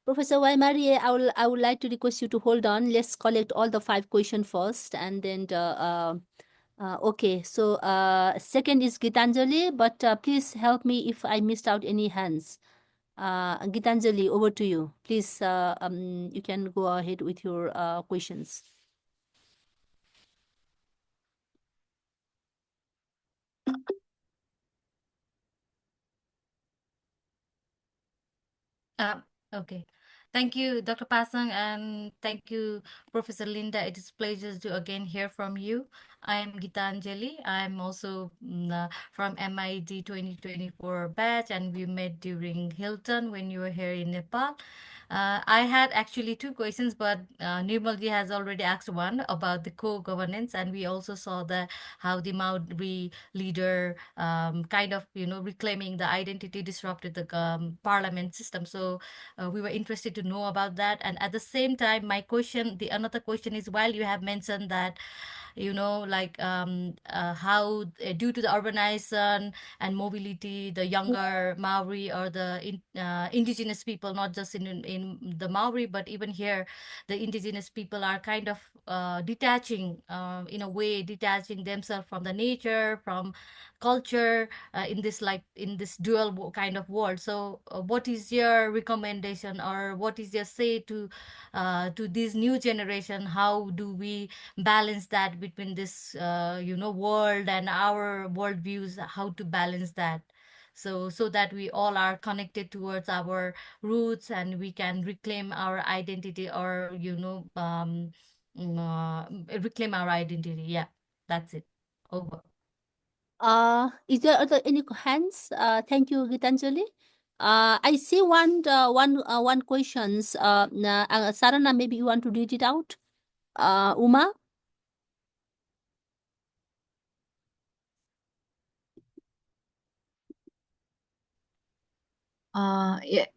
Professor Waimarie, I would like to request you to hold on. Let's collect all the 5 questions first, and then okay. So second is Gitanjali, but please help me if I missed out any hands. Gitanjali, over to you. Please, you can go ahead with your questions. Okay. Thank you, Dr. Pasang, and thank you, Professor Linda. It is a pleasure to again hear from you. I am Gitanjali. I'm also from MIED 2024 batch, and we met during Hilton when you were here in Nepal. I had actually 2 questions, but Nirmalji has already asked one about the co-governance, and we also saw how the Maori leader kind of, reclaiming the identity disrupted the parliament system. So we were interested to know about that. And at the same time, another question is, while you have mentioned that, like how due to the urbanization and mobility, the younger Maori or the indigenous people, not just in the Maori, but even here, the indigenous people are kind of detaching, in a way, detaching themselves from the nature, from culture, in this dual kind of world. So what is your recommendation, or what is your say to this new generation? How do we balance that between this world and our world views? How to balance that, so that we all are connected towards our roots and we can reclaim our identity, or reclaim our identity. Yeah, that's it. Over. Is there any hands? Thank you, Gitanjali. I see one questions. Sarana, maybe you want to read it out. Uma.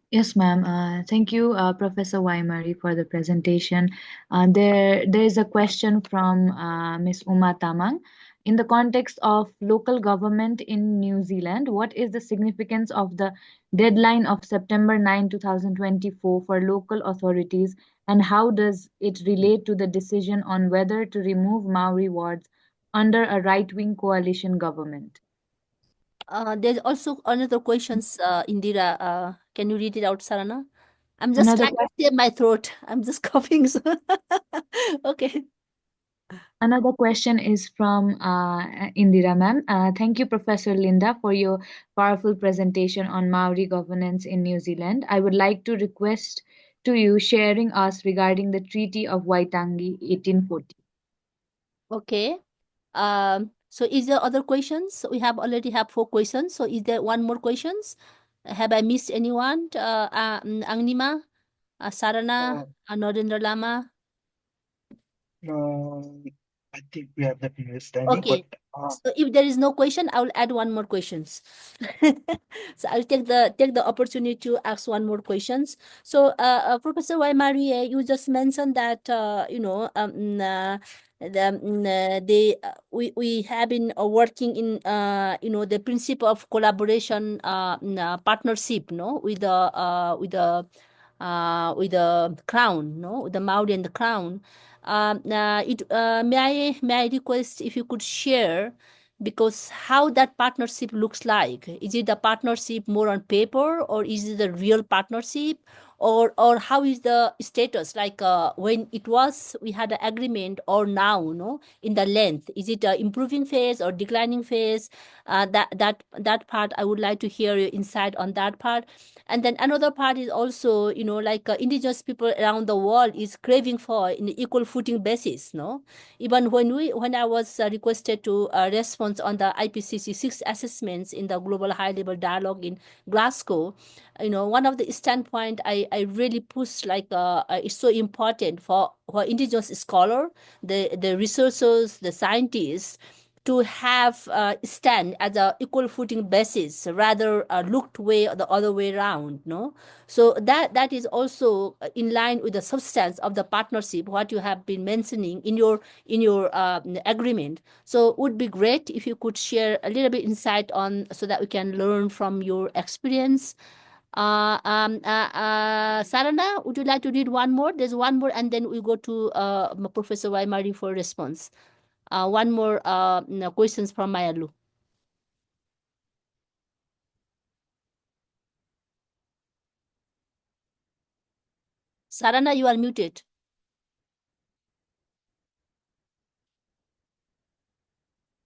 Yes, ma'am. Thank you, Professor Waimarie, for the presentation. There is a question from Ms. Uma Tamang. In the context of local government in New Zealand, what is the significance of the deadline of September 9, 2024 for local authorities, and how does it relate to the decision on whether to remove Maori wards under a right-wing coalition government? There's also another questions, Indira. Can you read it out, Sarana? I'm just Another trying to clear my throat. I'm just coughing. So okay. Another question is from Indira ma'am. Thank you, Professor Linda, for your powerful presentation on Maori governance in New Zealand. I would like to request to you sharing us regarding the Treaty of Waitangi 1840. Okay. So is there other questions? We already have 4 questions. So is there one more questions? Have I missed anyone? Angnima, Sarana, Norendra Lama. I think we have the understanding, Okay. but So if there is no question, I will add one more questions. So I'll take the opportunity to ask one more questions. So Professor Waimarie, you just mentioned that we have been working in the principle of collaboration, partnership, no, with the crown, no, with the Maori and the crown. May I request if you could share, because how that partnership looks like? Is it a partnership more on paper, or is it a real partnership, or how is the status, like when we had an agreement, or now, no, in the length? Is it a improving phase or declining phase? That part I would like to hear your insight on that part. And then another part is also, like indigenous people around the world is craving for in equal footing basis, no? Even when I was requested to respond on the IPCC 6 assessments in the global high level dialogue in Glasgow, one of the standpoint I I really push like it's so important for indigenous scholar, the researchers, the scientists to have stand as a equal footing basis rather looked way the other way around, no. So that is also in line with the substance of the partnership what you have been mentioning in your agreement. So it would be great if you could share a little bit insight on so that we can learn from your experience. Sarana, would you like to read one more? There's one more, and then we go to Professor Waimarie for response. One more questions from Mayalu. Sarana, you are muted.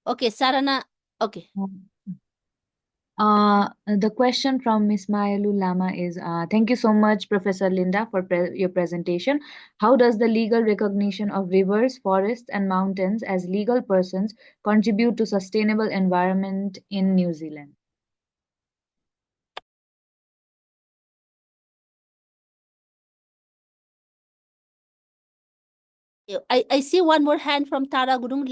Okay, Sarana. Okay. The question from Ms. Mayalu Lama is, thank you so much, Professor Linda, for your presentation. How does the legal recognition of rivers, forests, and mountains as legal persons contribute to sustainable environment in New Zealand? I see one more hand from Tara Gurung.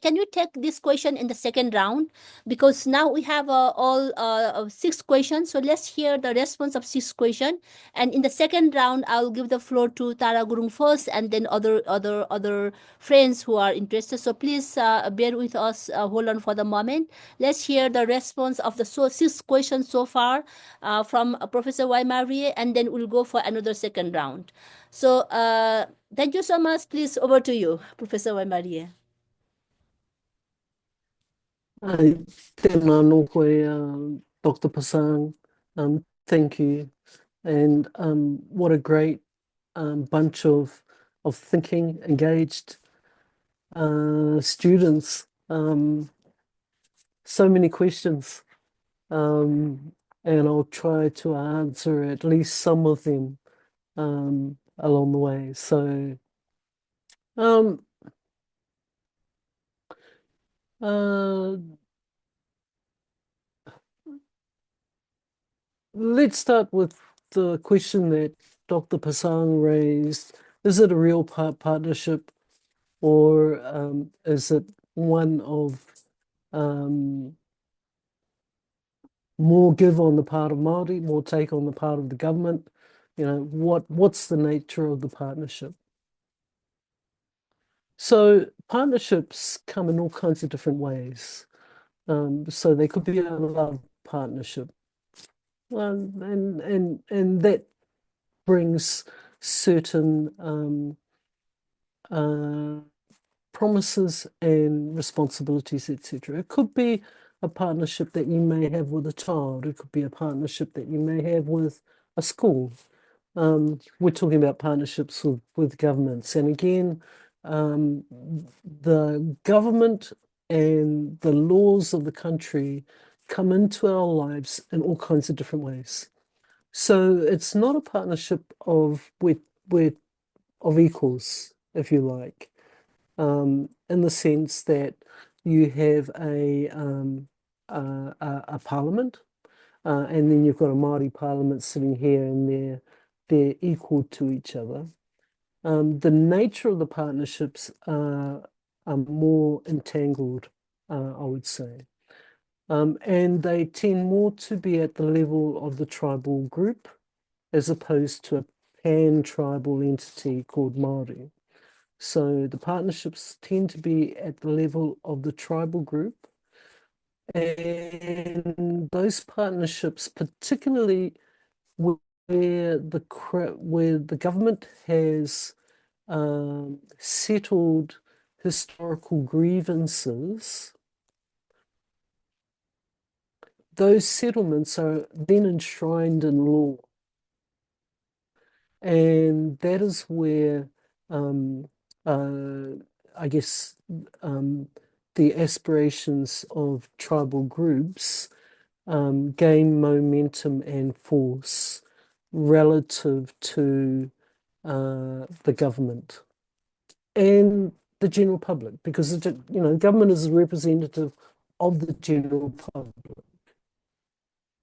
Can you take this question in the second round? Because now we have all 6 questions. So let's hear the response of 6 questions. And in the second round, I'll give the floor to Tara Gurung first, and then other friends who are interested. So please bear with us. Hold on for the moment. Let's hear the response of the 6 questions so far from Professor Waimarie, and then we'll go for another second round. So thank you so much. Please, over to you, Professor Waimarie. Tēnā nō koe, Dr. Pasang. Thank you. And what a great bunch of thinking, engaged students. So many questions. And I'll try to answer at least some of them along the way. So let's start with the question that Dr. Pasang raised. Is it a real partnership, or is it one of more give on the part of Māori, more take on the part of the government? You know, what's the nature of the partnership? So partnerships come in all kinds of different ways. So they could be a love partnership. And that brings certain promises and responsibilities, etc. It could be a partnership that you may have with a child. It could be a partnership that you may have with a school. We're talking about partnerships with governments. And again, the government and the laws of the country come into our lives in all kinds of different ways. So it's not a partnership of equals, if you like, in the sense that you have a parliament, and then you've got a Maori parliament sitting here, and they're equal to each other. The nature of the partnerships are more entangled, I would say. And they tend more to be at the level of the tribal group as opposed to a pan-tribal entity called Māori. So the partnerships tend to be at the level of the tribal group. And those partnerships, particularly where the government has settled historical grievances, those settlements are then enshrined in law. And that is where, I guess, the aspirations of tribal groups gain momentum and force relative to the government and the general public, because government is a representative of the general public.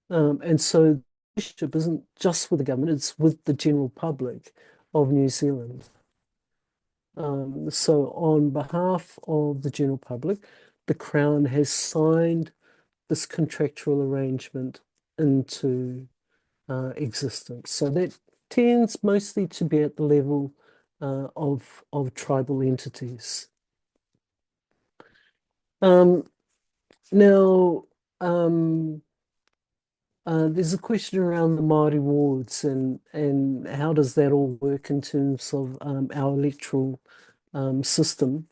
And so relationship isn't just with the government, it's with the general public of New Zealand. So on behalf of the general public, the Crown has signed this contractual arrangement into existence. So that tends mostly to be at the level of tribal entities. Now, there's a question around the Maori wards and how does that all work in terms of our electoral system.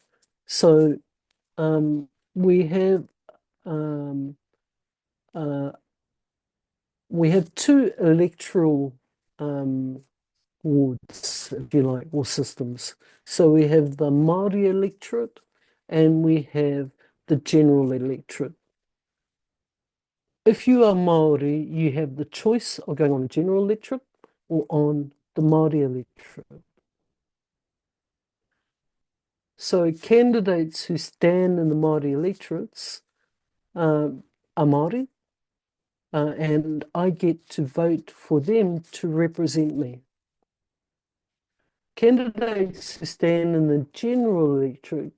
So we have two electoral wards, if you like, or systems. So we have the Maori electorate and we have the general electorate. If you are Maori, you have the choice of going on a general electorate or on the Maori electorate. So candidates who stand in the Maori electorates are Maori, and I get to vote for them to represent me. Candidates who stand in the general electorate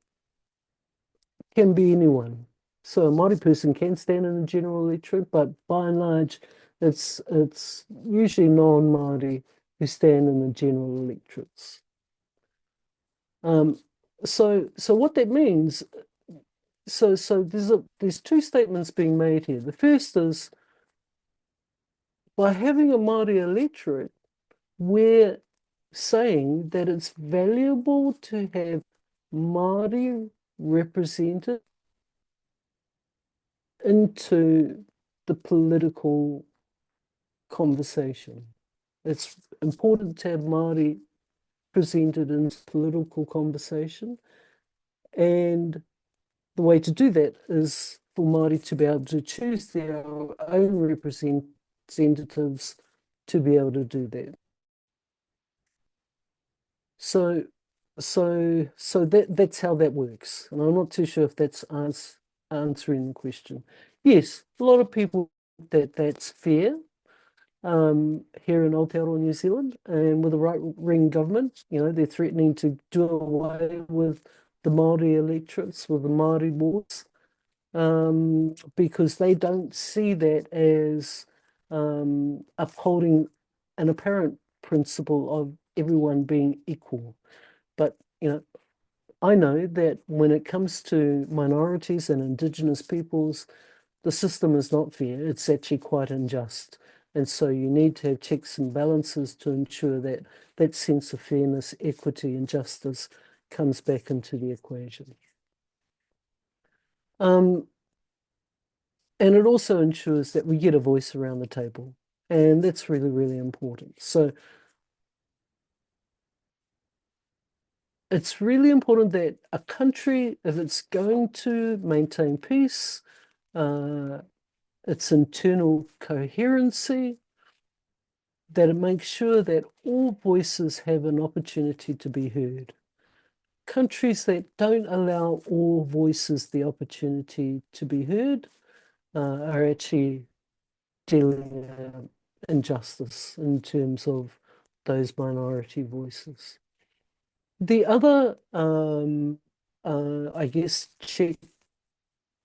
can be anyone. So a Māori person can stand in the general electorate, but by and large, it's usually non-Māori who stand in the general electorates. So what that means, so there's two statements being made here. The first is, by having a Māori electorate, we're saying that it's valuable to have Māori represented into the political conversation. It's important to have Māori presented in political conversation, and the way to do that is for Māori to be able to choose their own representatives to be able to do that. So that's how that works, and I'm not too sure if that's answering the question. Yes, a lot of people that's fair here in Aotearoa, New Zealand, and with the right-wing government, they're threatening to do away with the Māori electorates, with the Māori wards, because they don't see that as upholding an apparent principle of everyone being equal. But, I know that when it comes to minorities and Indigenous peoples, the system is not fair. It's actually quite unjust. And so you need to have checks and balances to ensure that that sense of fairness, equity, and justice comes back into the equation. And it also ensures that we get a voice around the table. And that's really, really important. So it's really important that a country, if it's going to maintain peace, its internal coherency, that it makes sure that all voices have an opportunity to be heard. Countries that don't allow all voices the opportunity to be heard are actually dealing injustice in terms of those minority voices. The other, I guess, check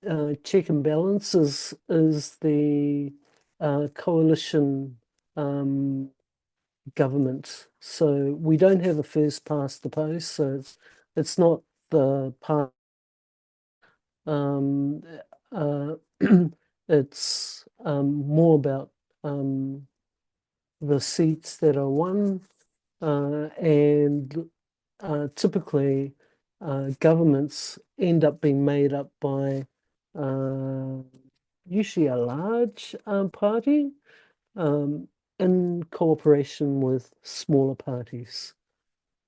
and balance is the coalition government. So we don't have a first past the post, so it's not the part. It's more about the seats that are won, and typically governments end up being made up by usually a large party in cooperation with smaller parties.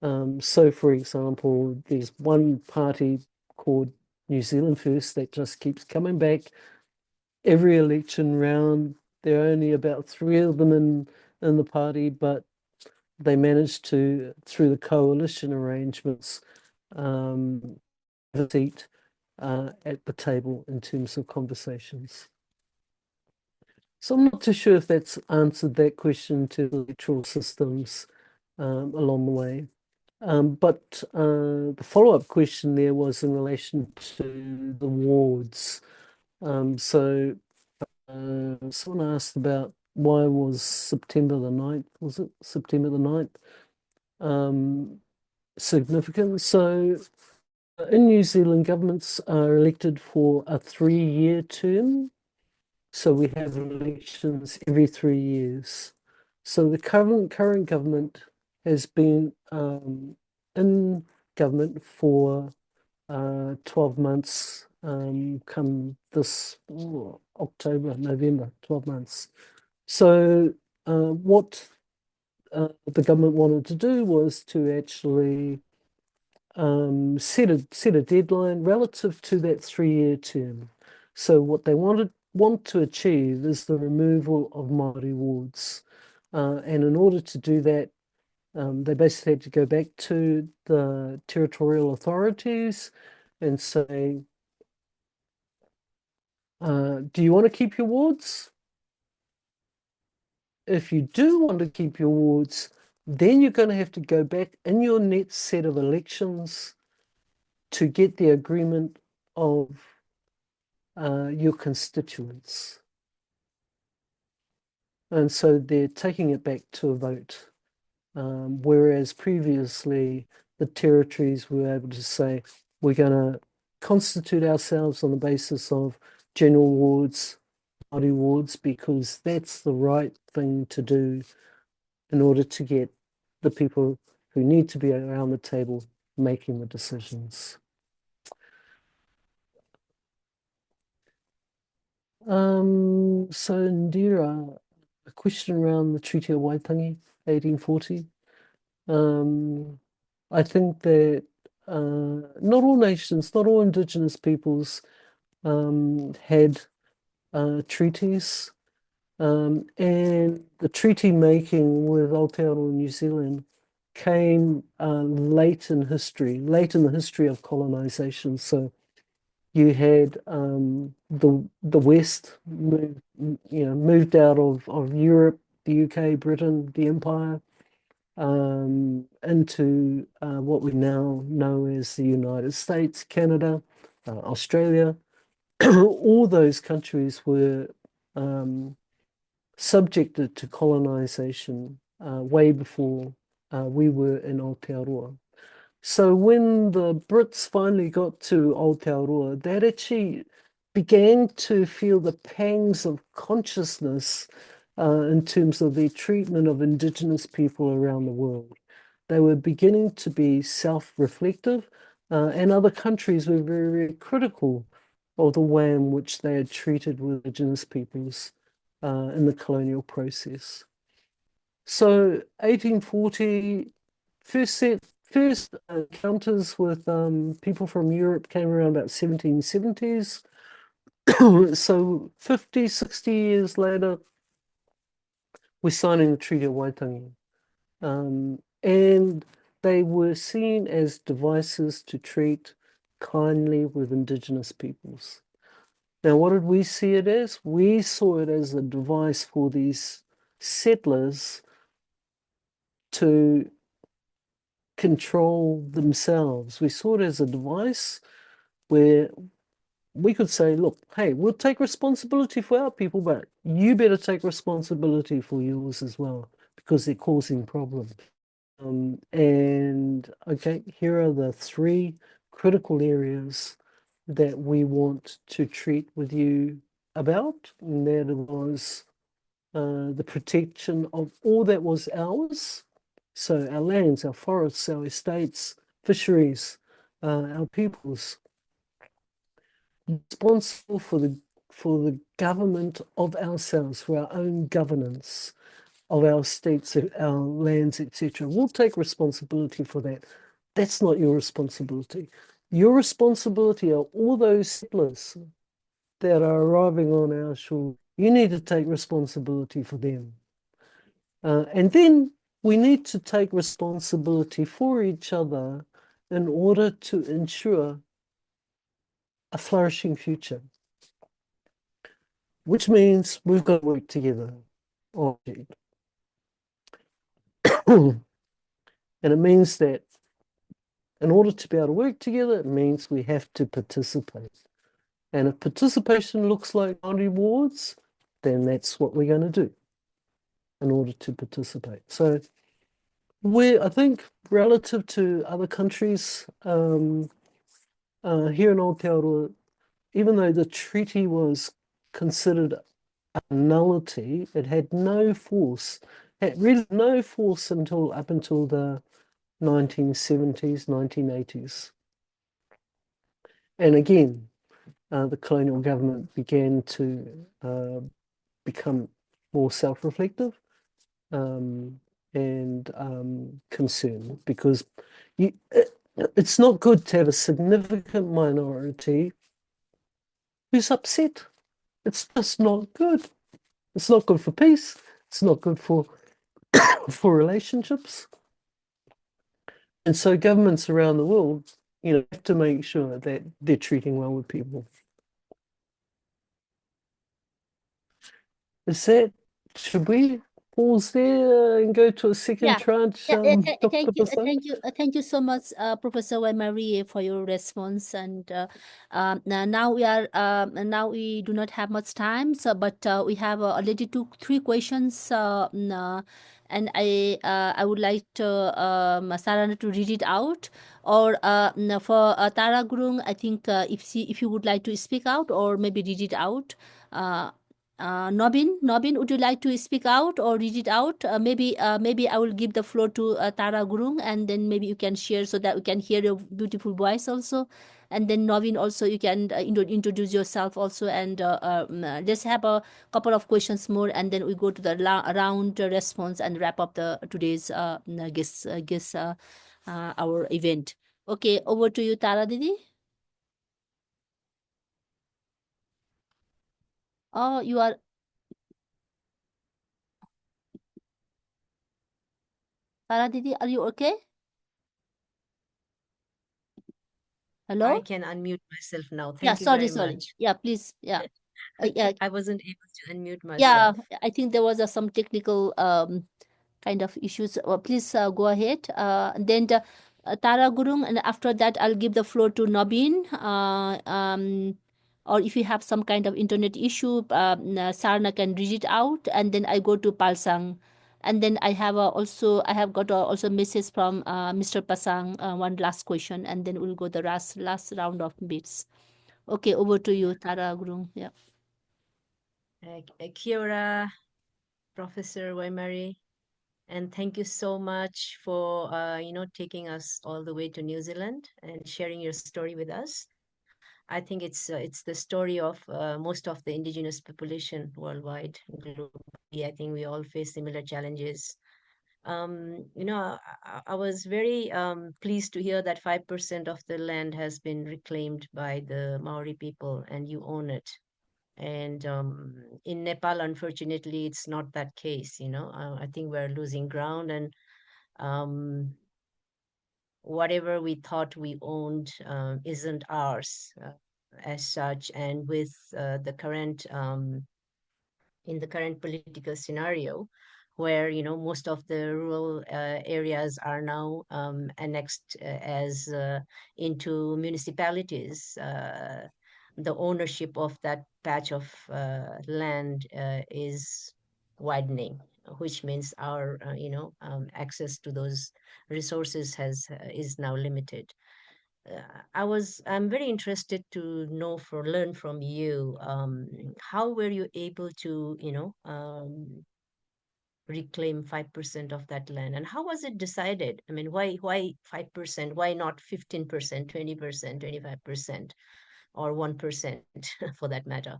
So, for example, there's one party called New Zealand First that just keeps coming back every election round. There are only about 3 of them in the party, but they managed to, through the coalition arrangements, have a seat at the table in terms of conversations. So I'm not too sure if that's answered that question to the electoral systems along the way. But the follow-up question there was in relation to the wards. So someone asked about why was September the 9th, was it September the 9th, significant? So in New Zealand, governments are elected for a 3-year term. So we have elections every 3 years. So the current government has been in government for 12 months, come this October, November, 12 months. So what the government wanted to do was to actually set a deadline relative to that 3-year term. So what they want to achieve is the removal of Maori wards. And in order to do that, they basically had to go back to the territorial authorities and say, do you want to keep your wards? If you do want to keep your wards, then you're going to have to go back in your next set of elections to get the agreement of your constituents. And so they're taking it back to a vote. Whereas previously the territories were able to say, we're going to constitute ourselves on the basis of general wards, Māori wards, because that's the right thing to do in order to get the people who need to be around the table making the decisions. So Indira, a question around the Treaty of Waitangi, 1840. I think that not all nations, not all Indigenous peoples had treaties. And the treaty making with Aotearoa New Zealand came late in the history of colonization. So you had the West moved out of Europe, the UK, Britain, the Empire, into what we now know as the United States, Canada, Australia. All those countries were subjected to colonization way before we were in Aotearoa. So when the Brits finally got to Aotearoa, that actually began to feel the pangs of consciousness in terms of their treatment of Indigenous people around the world. They were beginning to be self-reflective, and other countries were very, very critical of the way in which they had treated Indigenous peoples in the colonial process. So 1840, first encounters with people from Europe came around about 1770s. So 50, 60 years later, we're signing the Treaty of Waitangi. And they were seen as devices to treat kindly with Indigenous peoples. Now, what did we see it as? We saw it as a device for these settlers to control themselves. We saw it as a device where we could say, look, hey, we'll take responsibility for our people, but you better take responsibility for yours as well, because they're causing problems. And okay, here are the 3 critical areas that we want to treat with you about, and that was the protection of all that was ours. So our lands, our forests, our estates, fisheries, our peoples, responsible for the government of ourselves, for our own governance of our states, our lands, etc. We'll take responsibility for that. That's not your responsibility. Your responsibility are all those settlers that are arriving on our shore. You need to take responsibility for them. And then we need to take responsibility for each other in order to ensure a flourishing future. which means we've got to work together. And it means that in order to be able to work together, it means we have to participate. And if participation looks like Māori wards, then that's what we're going to do in order to participate. So I think relative to other countries, here in Aotearoa, even though the treaty was considered a nullity, it had no force. It had really no force up until the 1970s, 1980s. And again, the colonial government began to become more self-reflective and concerned, because it's not good to have a significant minority who's upset. It's just not good. It's not good for peace. It's not good for relationships. And so governments around the world, have to make sure that they're treating well with people. Should we pause there and go to a second tranche? Thank Dr. you, Pasang? thank you so much, Professor Waimarie, for your response. And now we do not have much time, but we have already three questions, and I would like Sarana to read it out, or for Tara Gurung, I think if you would like to speak out or maybe read it out. Nobin, would you like to speak out or read it out? Maybe I will give the floor to Tara Gurung, and then maybe you can share so that we can hear your beautiful voice also. And then Nobin, also you can introduce yourself also, and let's have a couple of questions more, and then we go to the round response and wrap up the today's our event. Okay, over to you, Tara Didi. Oh, you are. Tara Didi, are you okay? Hello? I can unmute myself now. Thank you sorry. very much. Yeah, please. Yeah. I wasn't able to unmute Yeah, myself. I think there was some technical kind of issues. Please go ahead. Then Tara Gurung, and after that, I'll give the floor to Nobin. Or if you have some kind of internet issue, Sarna can read it out, and then I go to Palsang. And then I have got also message from Mr. Pasang, one last question, and then we'll go the last round of bits. Okay, over to you, Tara Gurung. Yeah. Kia ora, Professor Waimarie, and thank you so much for taking us all the way to New Zealand and sharing your story with us. I think it's the story of most of the indigenous population worldwide, globally. I think we all face similar challenges. I was very pleased to hear that 5% of the land has been reclaimed by the Maori people, and you own it. And in Nepal, unfortunately, it's not that case. I think we're losing ground, and whatever we thought we owned isn't ours as such. And with the current in the current political scenario, where most of the rural areas are now annexed as into municipalities, the ownership of that patch of land is widening, which means our access to those resources is now limited. I'm very interested to learn from you, how were you able to reclaim 5% of that land, and how was it decided? I mean, why 5%? Why not 15%, 20%, 25%, or 1% for that matter?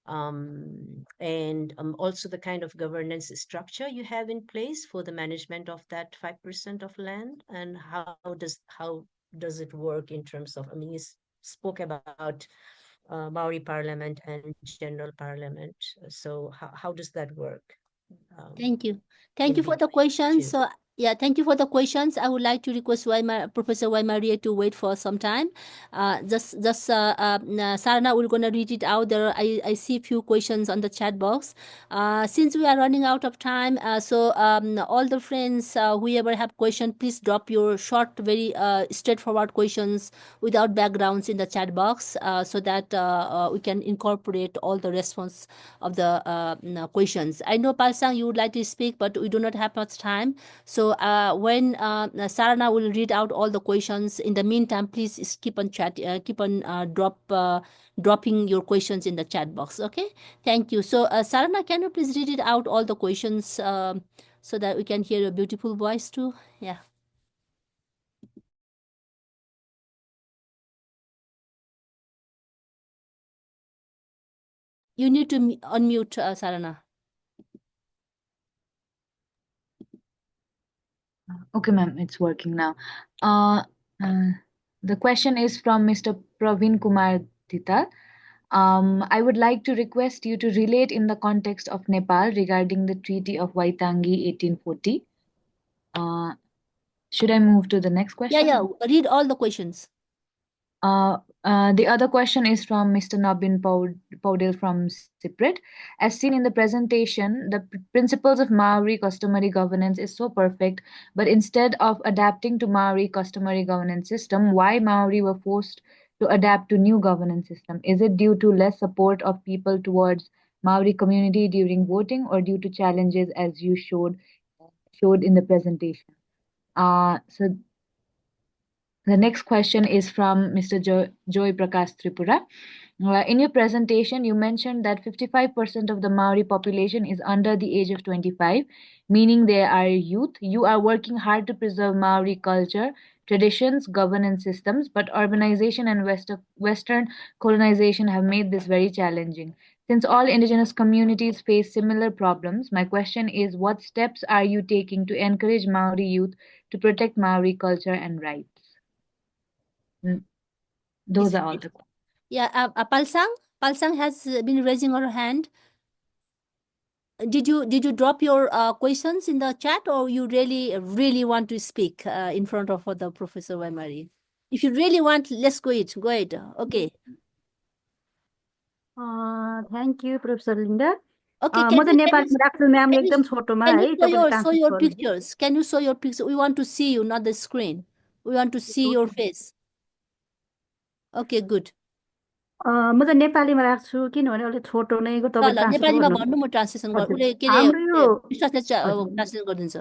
And also the kind of governance structure you have in place for the management of that 5% of land, and how does it work in terms of, I mean, you spoke about Maori Parliament and General Parliament. So how does that work? Thank you for the question. So Yeah, thank you for the questions. I would like to request Professor Waimarie to wait for some time. Sarana, we're going to read it out there. I see a few questions on the chat box. Since we are running out of time, all the friends, whoever have question, please drop your short, very straightforward questions without backgrounds in the chat box so that we can incorporate all the response of the questions. I know, Palsang, you would like to speak, but we do not have much time. So when Sarana will read out all the questions, in the meantime, please keep on dropping your questions in the chat box. Okay, thank you. So Sarana, can you please read it out all the questions so that we can hear your beautiful voice too? Yeah. You need to unmute, Sarana. Okay, ma'am, it's working now. The question is from Mr. Praveen Kumar Dita. I would like to request you to relate in the context of Nepal regarding the Treaty of Waitangi 1840. Should I move to the next question? Yeah, read all the questions. The other question is from Mr. Nabin Paudel from Cypriot. As seen in the presentation, the principles of Maori customary governance is so perfect, but instead of adapting to Maori customary governance system, why Maori were forced to adapt to new governance system? Is it due to less support of people towards Maori community during voting, or due to challenges as you showed in the presentation? So the next question is from Mr. Joy Prakash Tripura. In your presentation, you mentioned that 55% of the Maori population is under the age of 25, meaning they are youth. You are working hard to preserve Maori culture, traditions, governance systems, but urbanization and Western colonization have made this very challenging. Since all indigenous communities face similar problems, my question is, what steps are you taking to encourage Maori youth to protect Maori culture and rights? Those are all the questions. Yeah, Palsang has been raising her hand. Did you drop your questions in the chat, or you really want to speak in front of the Professor Waimarie? If you really want, let's go ahead. Okay. Thank you, Professor Linda. Okay, म त नेपालीमा राख्छु ma'am एकदम छोटोमा है can you show your pictures? Can you show your pictures? We want to see you, not the screen. We want to see your face. Okay, good. म त नेपालीमा राख्छु किनभने अलिक छोटो नै ल नेपालीमा भन्नु, म ट्रान्सलेसन ट्रान्सलेसन गरिदिन्छ।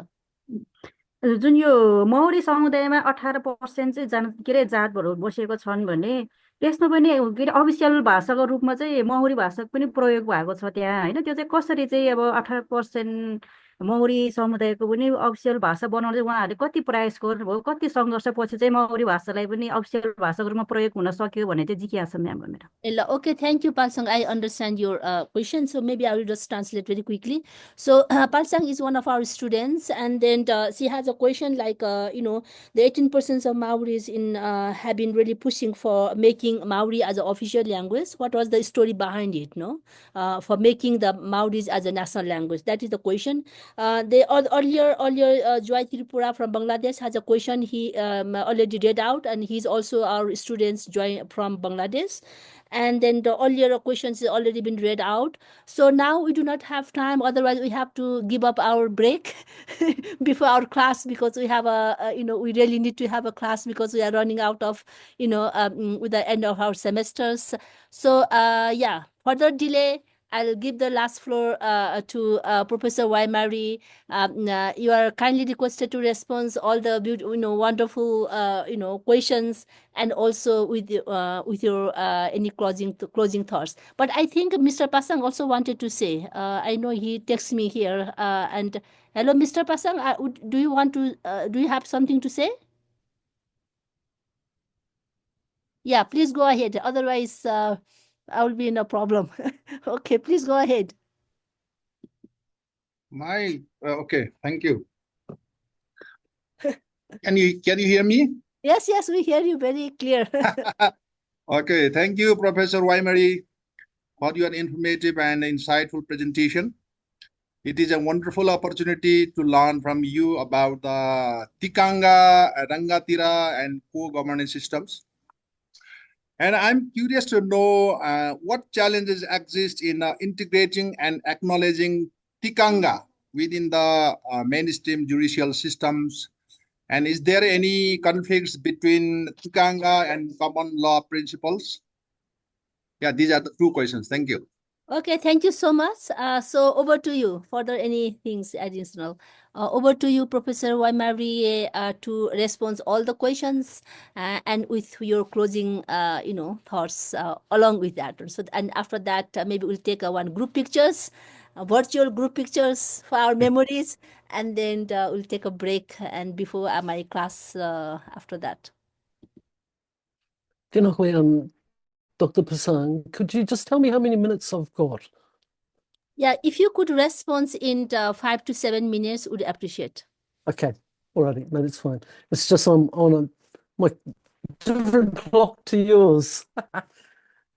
जुन यो मौरी समुदायमा 18% चाहिँ के अरे जातहरू बसेको छन् भने त्यसमा पनि के अरे अफिसियल भाषाको रूपमा चाहिँ मौरी भाषा पनि प्रयोग भएको छ त्यहाँ होइन। त्यो चाहिँ कसरी चाहिँ अब 18% मौरी समुदायको पनि अफिसियल भाषा बनाउन चाहिँ उहाँहरूले कति प्रयास गर्नुभयो, कति सङ्घर्षपछि चाहिँ मौरी भाषालाई पनि अफिसियल भाषाको रूपमा प्रयोग हुन सक्यो भने चाहिँ जिज्ञासा म्याम भनेर। Okay, thank you, Palsang. I understand your question, so maybe I will just translate very quickly. So Palsang is one of our students, and then she has a question like, the 18% of Maoris have been really pushing for making Maori as an official language. What was the story behind it, for making the Maoris as a national language? That is the question. Earlier, Joy Tripura from Bangladesh has a question he already read out, and he's also our students Joy from Bangladesh. And then the earlier questions has already been read out. So now we do not have time. Otherwise, we have to give up our break before our class, because we have we really need to have a class because we are running out of, with the end of our semesters. So yeah, further delay, I'll give the last floor to Professor Waimarie. You are kindly requested to respond all the wonderful questions, and also with your any closing thoughts. But I think Mr. Pasang also wanted to say. I know he texts me here. And hello, Mr. Pasang. Do you want to? Do you have something to say? Yeah, please go ahead. Otherwise, I will be in a problem. Okay, please go ahead. Okay, thank you. Can you hear me? Yes, we hear you very clear. Okay, thank you, Professor Waimarie, for your informative and insightful presentation. It is a wonderful opportunity to learn from you about the Tikanga, Rangatira, and co-governance systems. And I'm curious to know what challenges exist in integrating and acknowledging Tikanga within the mainstream judicial systems. And is there any conflicts between Tikanga and common law principles? Yeah, these are the two questions. Thank you. Okay, thank you so much. So over to you. Further, any things additional? Over to you, Professor Waimarie, to respond all the questions and with your closing, thoughts along with that. So, and after that, maybe we'll take one group pictures, virtual group pictures for our memories, and then we'll take a break and before my class after that. Tēnā koe, Dr. Pasang, could you just tell me how many minutes I've got? Yeah, if you could respond in 5 to 7 minutes, would appreciate. Okay, alrighty, no, that's fine. It's just I'm on my different clock to yours.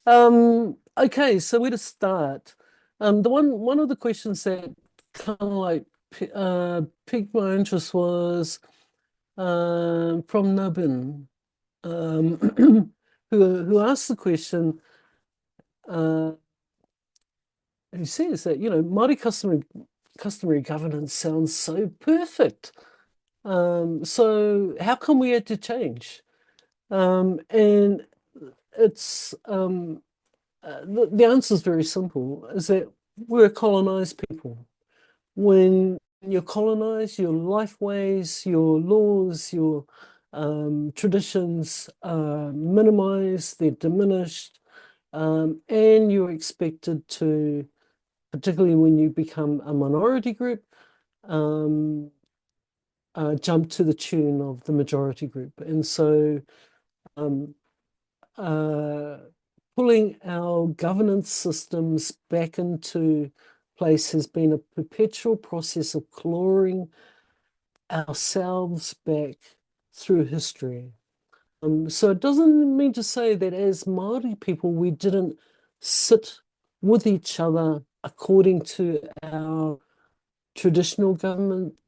Okay, so where to start? The one of the questions that kind of like piqued my interest was from Nabin, who asked the question. Who says that, Māori customary governance sounds so perfect. So how come we had to change? And it's the answer is very simple, is that we're a colonized people. When you're colonized, your life ways, your laws, your traditions are minimized, they're diminished, and you're expected to, particularly when you become a minority group, jump to the tune of the majority group. And so pulling our governance systems back into place has been a perpetual process of clawing ourselves back through history. So it doesn't mean to say that as Māori people, we didn't sit with each other according to our traditional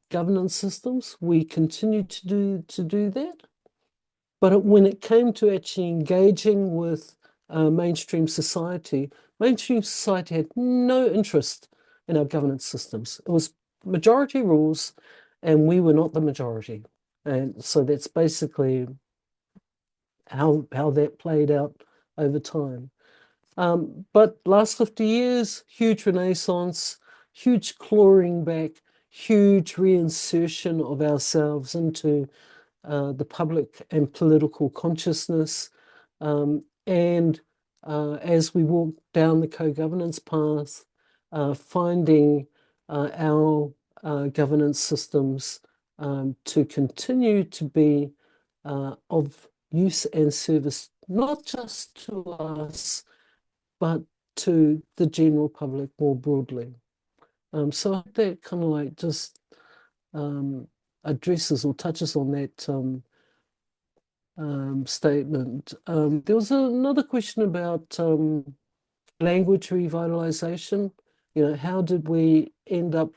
governance systems. We continued to do that. But when it came to actually engaging with mainstream society had no interest in our governance systems. It was majority rules, and we were not the majority. And so that's basically how that played out over time. But last 50 years, huge renaissance, huge clawing back, huge reinsertion of ourselves into the public and political consciousness. And as we walk down the co-governance path, finding our governance systems to continue to be of use and service, not just to us, but to the general public more broadly. So I hope that kind of like just addresses or touches on that statement. There was another question about language revitalization. How did we end up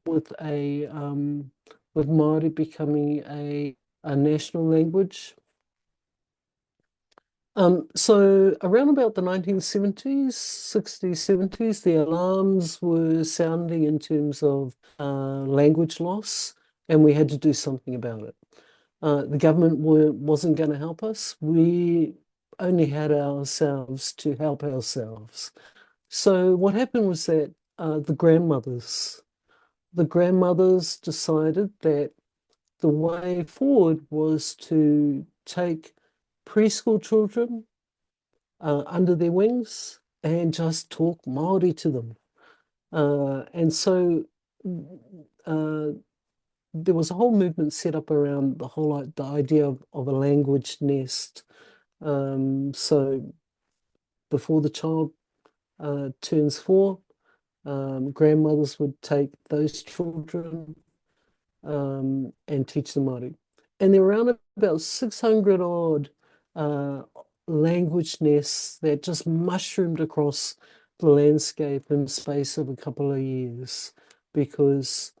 with Māori becoming a national language? So around about the 1970s, 60s, 70s, the alarms were sounding in terms of language loss, and we had to do something about it. The government wasn't going to help us. We only had ourselves to help ourselves. So what happened was that the grandmothers decided that the way forward was to take preschool children under their wings and just talk Maori to them. And so there was a whole movement set up around the idea of a language nest. So before the child turns 4, grandmothers would take those children and teach them Māori. And there were around about 600 odd language nests that just mushroomed across the landscape in the space of a couple of years because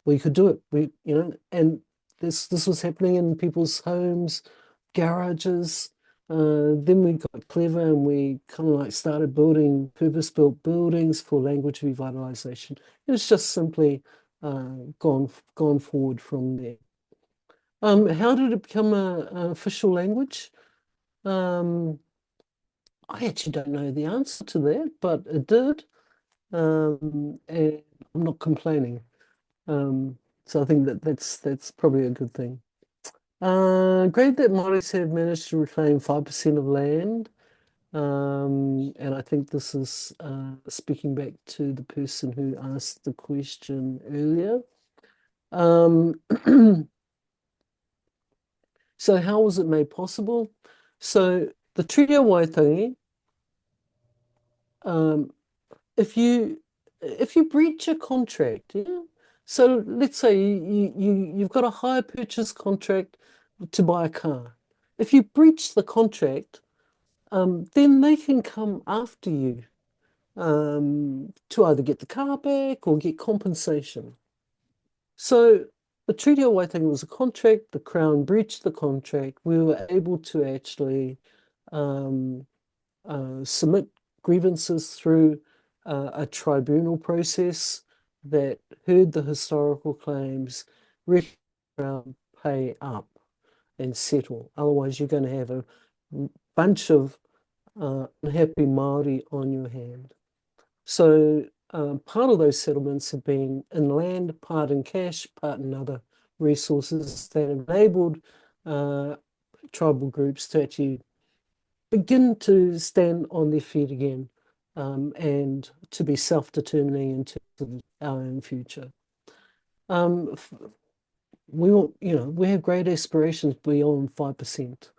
we could do it. And this was happening in people's homes, garages. Then we got clever and we kind of like started building purpose-built buildings for language revitalization. It's just simply gone forward from there. How did it become an official language? I actually don't know the answer to that, but it did. And I'm not complaining. So I think that's probably a good thing. Great that Māoris have managed to reclaim 5% of land. And I think this is speaking back to the person who asked the question earlier. So how was it made possible? So the Treaty of Waitangi, if you breach a contract, yeah. So let's say you've got a hire purchase contract to buy a car. If you breach the contract, then they can come after you to either get the car back or get compensation. So the Treaty of Waitangi was a contract. The Crown breached the contract. We were able to actually submit grievances through a tribunal process that heard the historical claims, pay up and settle. Otherwise, you're going to have a bunch of unhappy Maori on your hand. So part of those settlements have been in land, part in cash, part in other resources that enabled tribal groups to actually begin to stand on their feet again and to be self-determining in terms of our own future. We have great aspirations beyond 5%.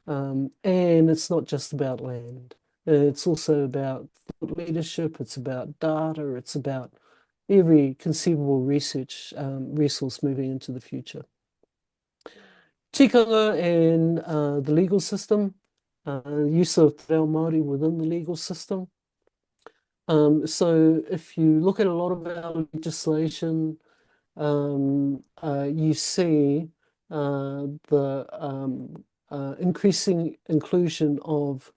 And it's not just about land. It's also about leadership, it's about data, it's about every conceivable research resource moving into the future. Tikanga and the legal system, use of te reo Māori within the legal system. So if you look at a lot of our legislation, you see the increasing inclusion of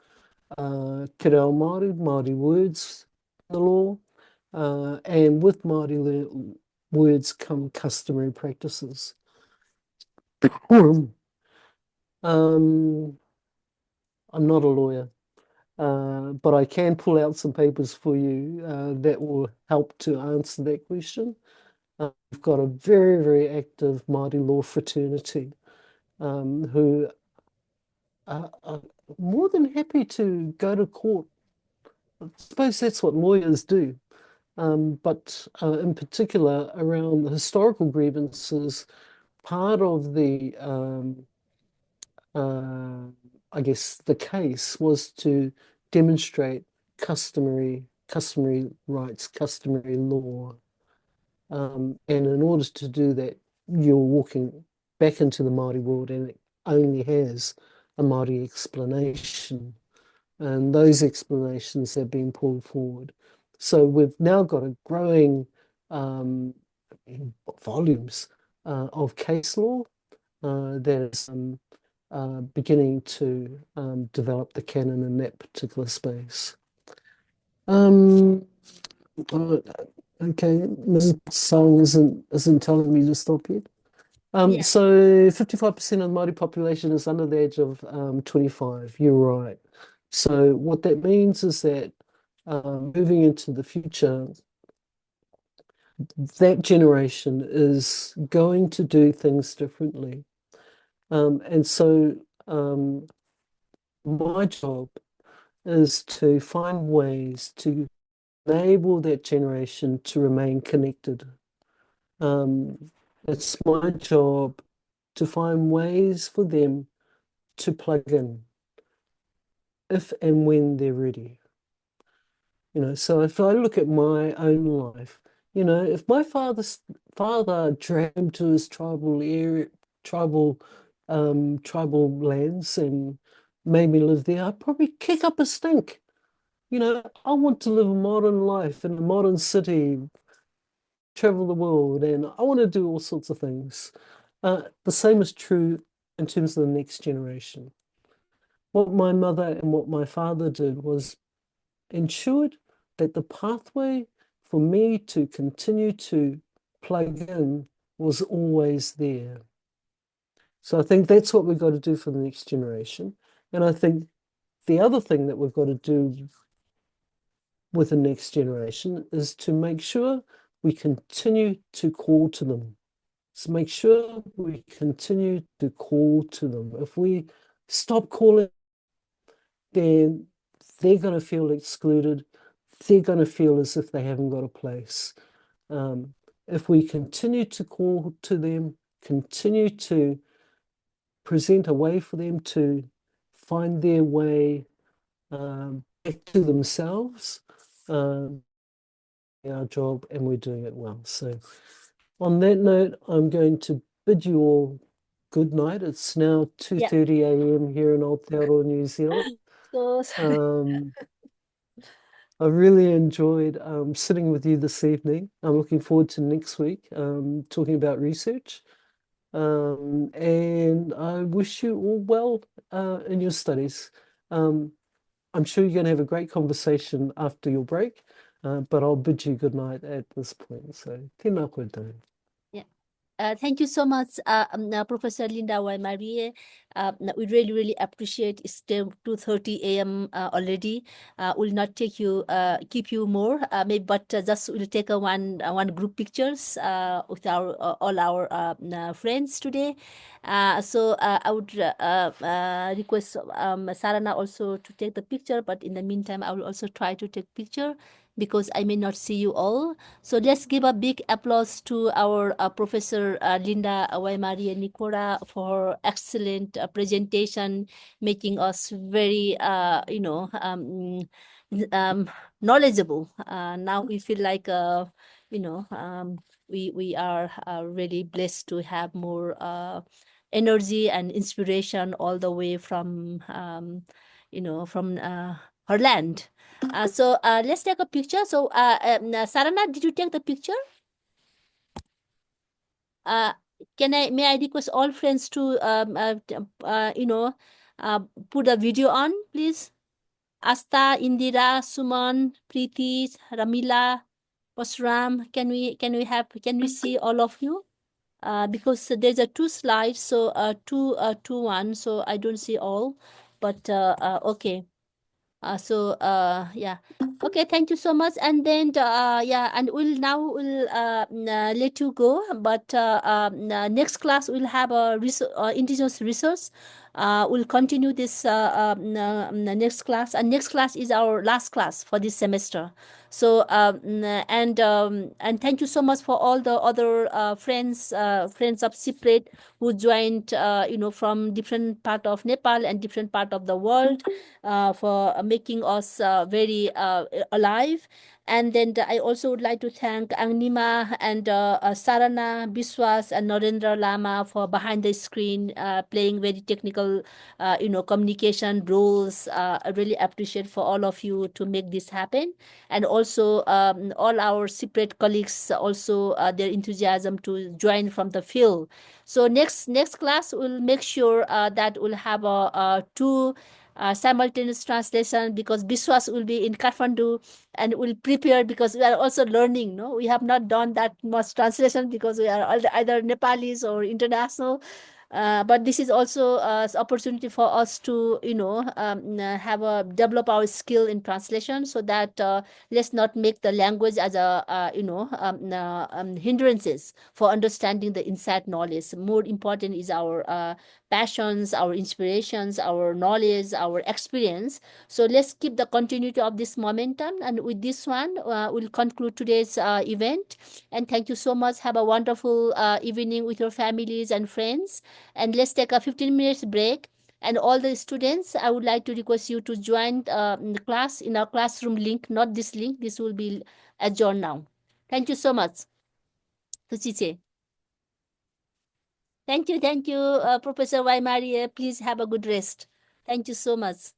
te reo Māori words in the law, and with Māori words come customary practices. I'm not a lawyer, but I can pull out some papers for you that will help to answer that question. We've got a very, very active Māori law fraternity who are more than happy to go to court. I suppose that's what lawyers do. But in particular, around the historical grievances, part of the I guess the case was to demonstrate customary rights, customary law. And in order to do that, you're walking back into the Māori world and it only has a Māori explanation. And those explanations have been pulled forward. So we've now got a growing volumes of case law that is beginning to develop the canon in that particular space. Okay, Mrs. Song isn't telling me to stop yet. So 55% of the Māori population is under the age of 25. You're right. So what that means is that moving into the future, that generation is going to do things differently. And so my job is to find ways to enable that generation to remain connected. It's my job to find ways for them to plug in if and when they're ready. So if I look at my own life, if my father dragged to his tribal lands and made me live there, I'd probably kick up a stink. You know, I want to live a modern life in a modern city, travel the world, and I want to do all sorts of things. The same is true in terms of the next generation. What my mother and what my father did was ensured that the pathway for me to continue to plug in was always there. So I think that's what we've got to do for the next generation. And I think the other thing that we've got to do with the next generation is to make sure we continue to call to them. So make sure we continue to call to them. If we stop calling, then they're going to feel excluded. They're going to feel as if they haven't got a place. If we continue to call to them, continue to present a way for them to find their way back to themselves, our job, and we're doing it well. So on that note, I'm going to bid you all good night. It's now 2:30 a.m. here in Aotearoa, New Zealand. So sorry. I really enjoyed sitting with you this evening. I'm looking forward to next week talking about research. And I wish you all well in your studies. I'm sure you're going to have a great conversation after your break, but I'll bid you good night at this point. So, tēnā koe tau. Thank you so much, Professor Linda Waimarie. We really, really appreciate it's 2:30 a.m. Already. Will not take you, keep you more, maybe, but just we'll take one group pictures with our all our friends today. So I would request Sarana also to take the picture, but in the meantime, I will also try to take picture because I may not see you all. So let's give a big applause to our Professor Linda Waimarie Nikora for her excellent presentation, making us very, knowledgeable. Now we feel like, we are really blessed to have more energy and inspiration all the way from, from her land. So let's take a picture. So Sarana, did you take the picture? May I request all friends to put a video on, please? Asta, Indira, Suman, Preeti, Ramila, Pasram, can we see all of you? Because there's a 2 slides, so 1, so I don't see all, but okay. Yeah. Okay, thank you so much. And then and we'll let you go. But next class we'll have a indigenous resource. We'll continue this next class, and next class is our last class for this semester. So and thank you so much for all the other friends of CIPRED who joined from different part of Nepal and different part of the world for making us very alive. And then I also would like to thank Angnima and Sarana, Biswas, and Narendra Lama for behind the screen playing very technical, communication roles. I really appreciate for all of you to make this happen. And also all our separate colleagues, also their enthusiasm to join from the field. So next class, we'll make sure that we'll have two simultaneous translation, because Biswas will be in Kathmandu and will prepare, because we are also learning. No, we have not done that much translation because we are either Nepalis or international. But this is also an opportunity for us to, develop our skill in translation, so that let's not make the language as a, hindrances for understanding the inside knowledge. More important is our passions, our inspirations, our knowledge, our experience. So let's keep the continuity of this momentum. And with this one, we'll conclude today's event. And thank you so much. Have a wonderful evening with your families and friends. And let's take a 15 minutes break. And all the students, I would like to request you to join the class in our classroom link, not this link. This will be adjourned now. Thank you so much. Tuchiche. Thank you, Professor Waimarie. Please have a good rest. Thank you so much.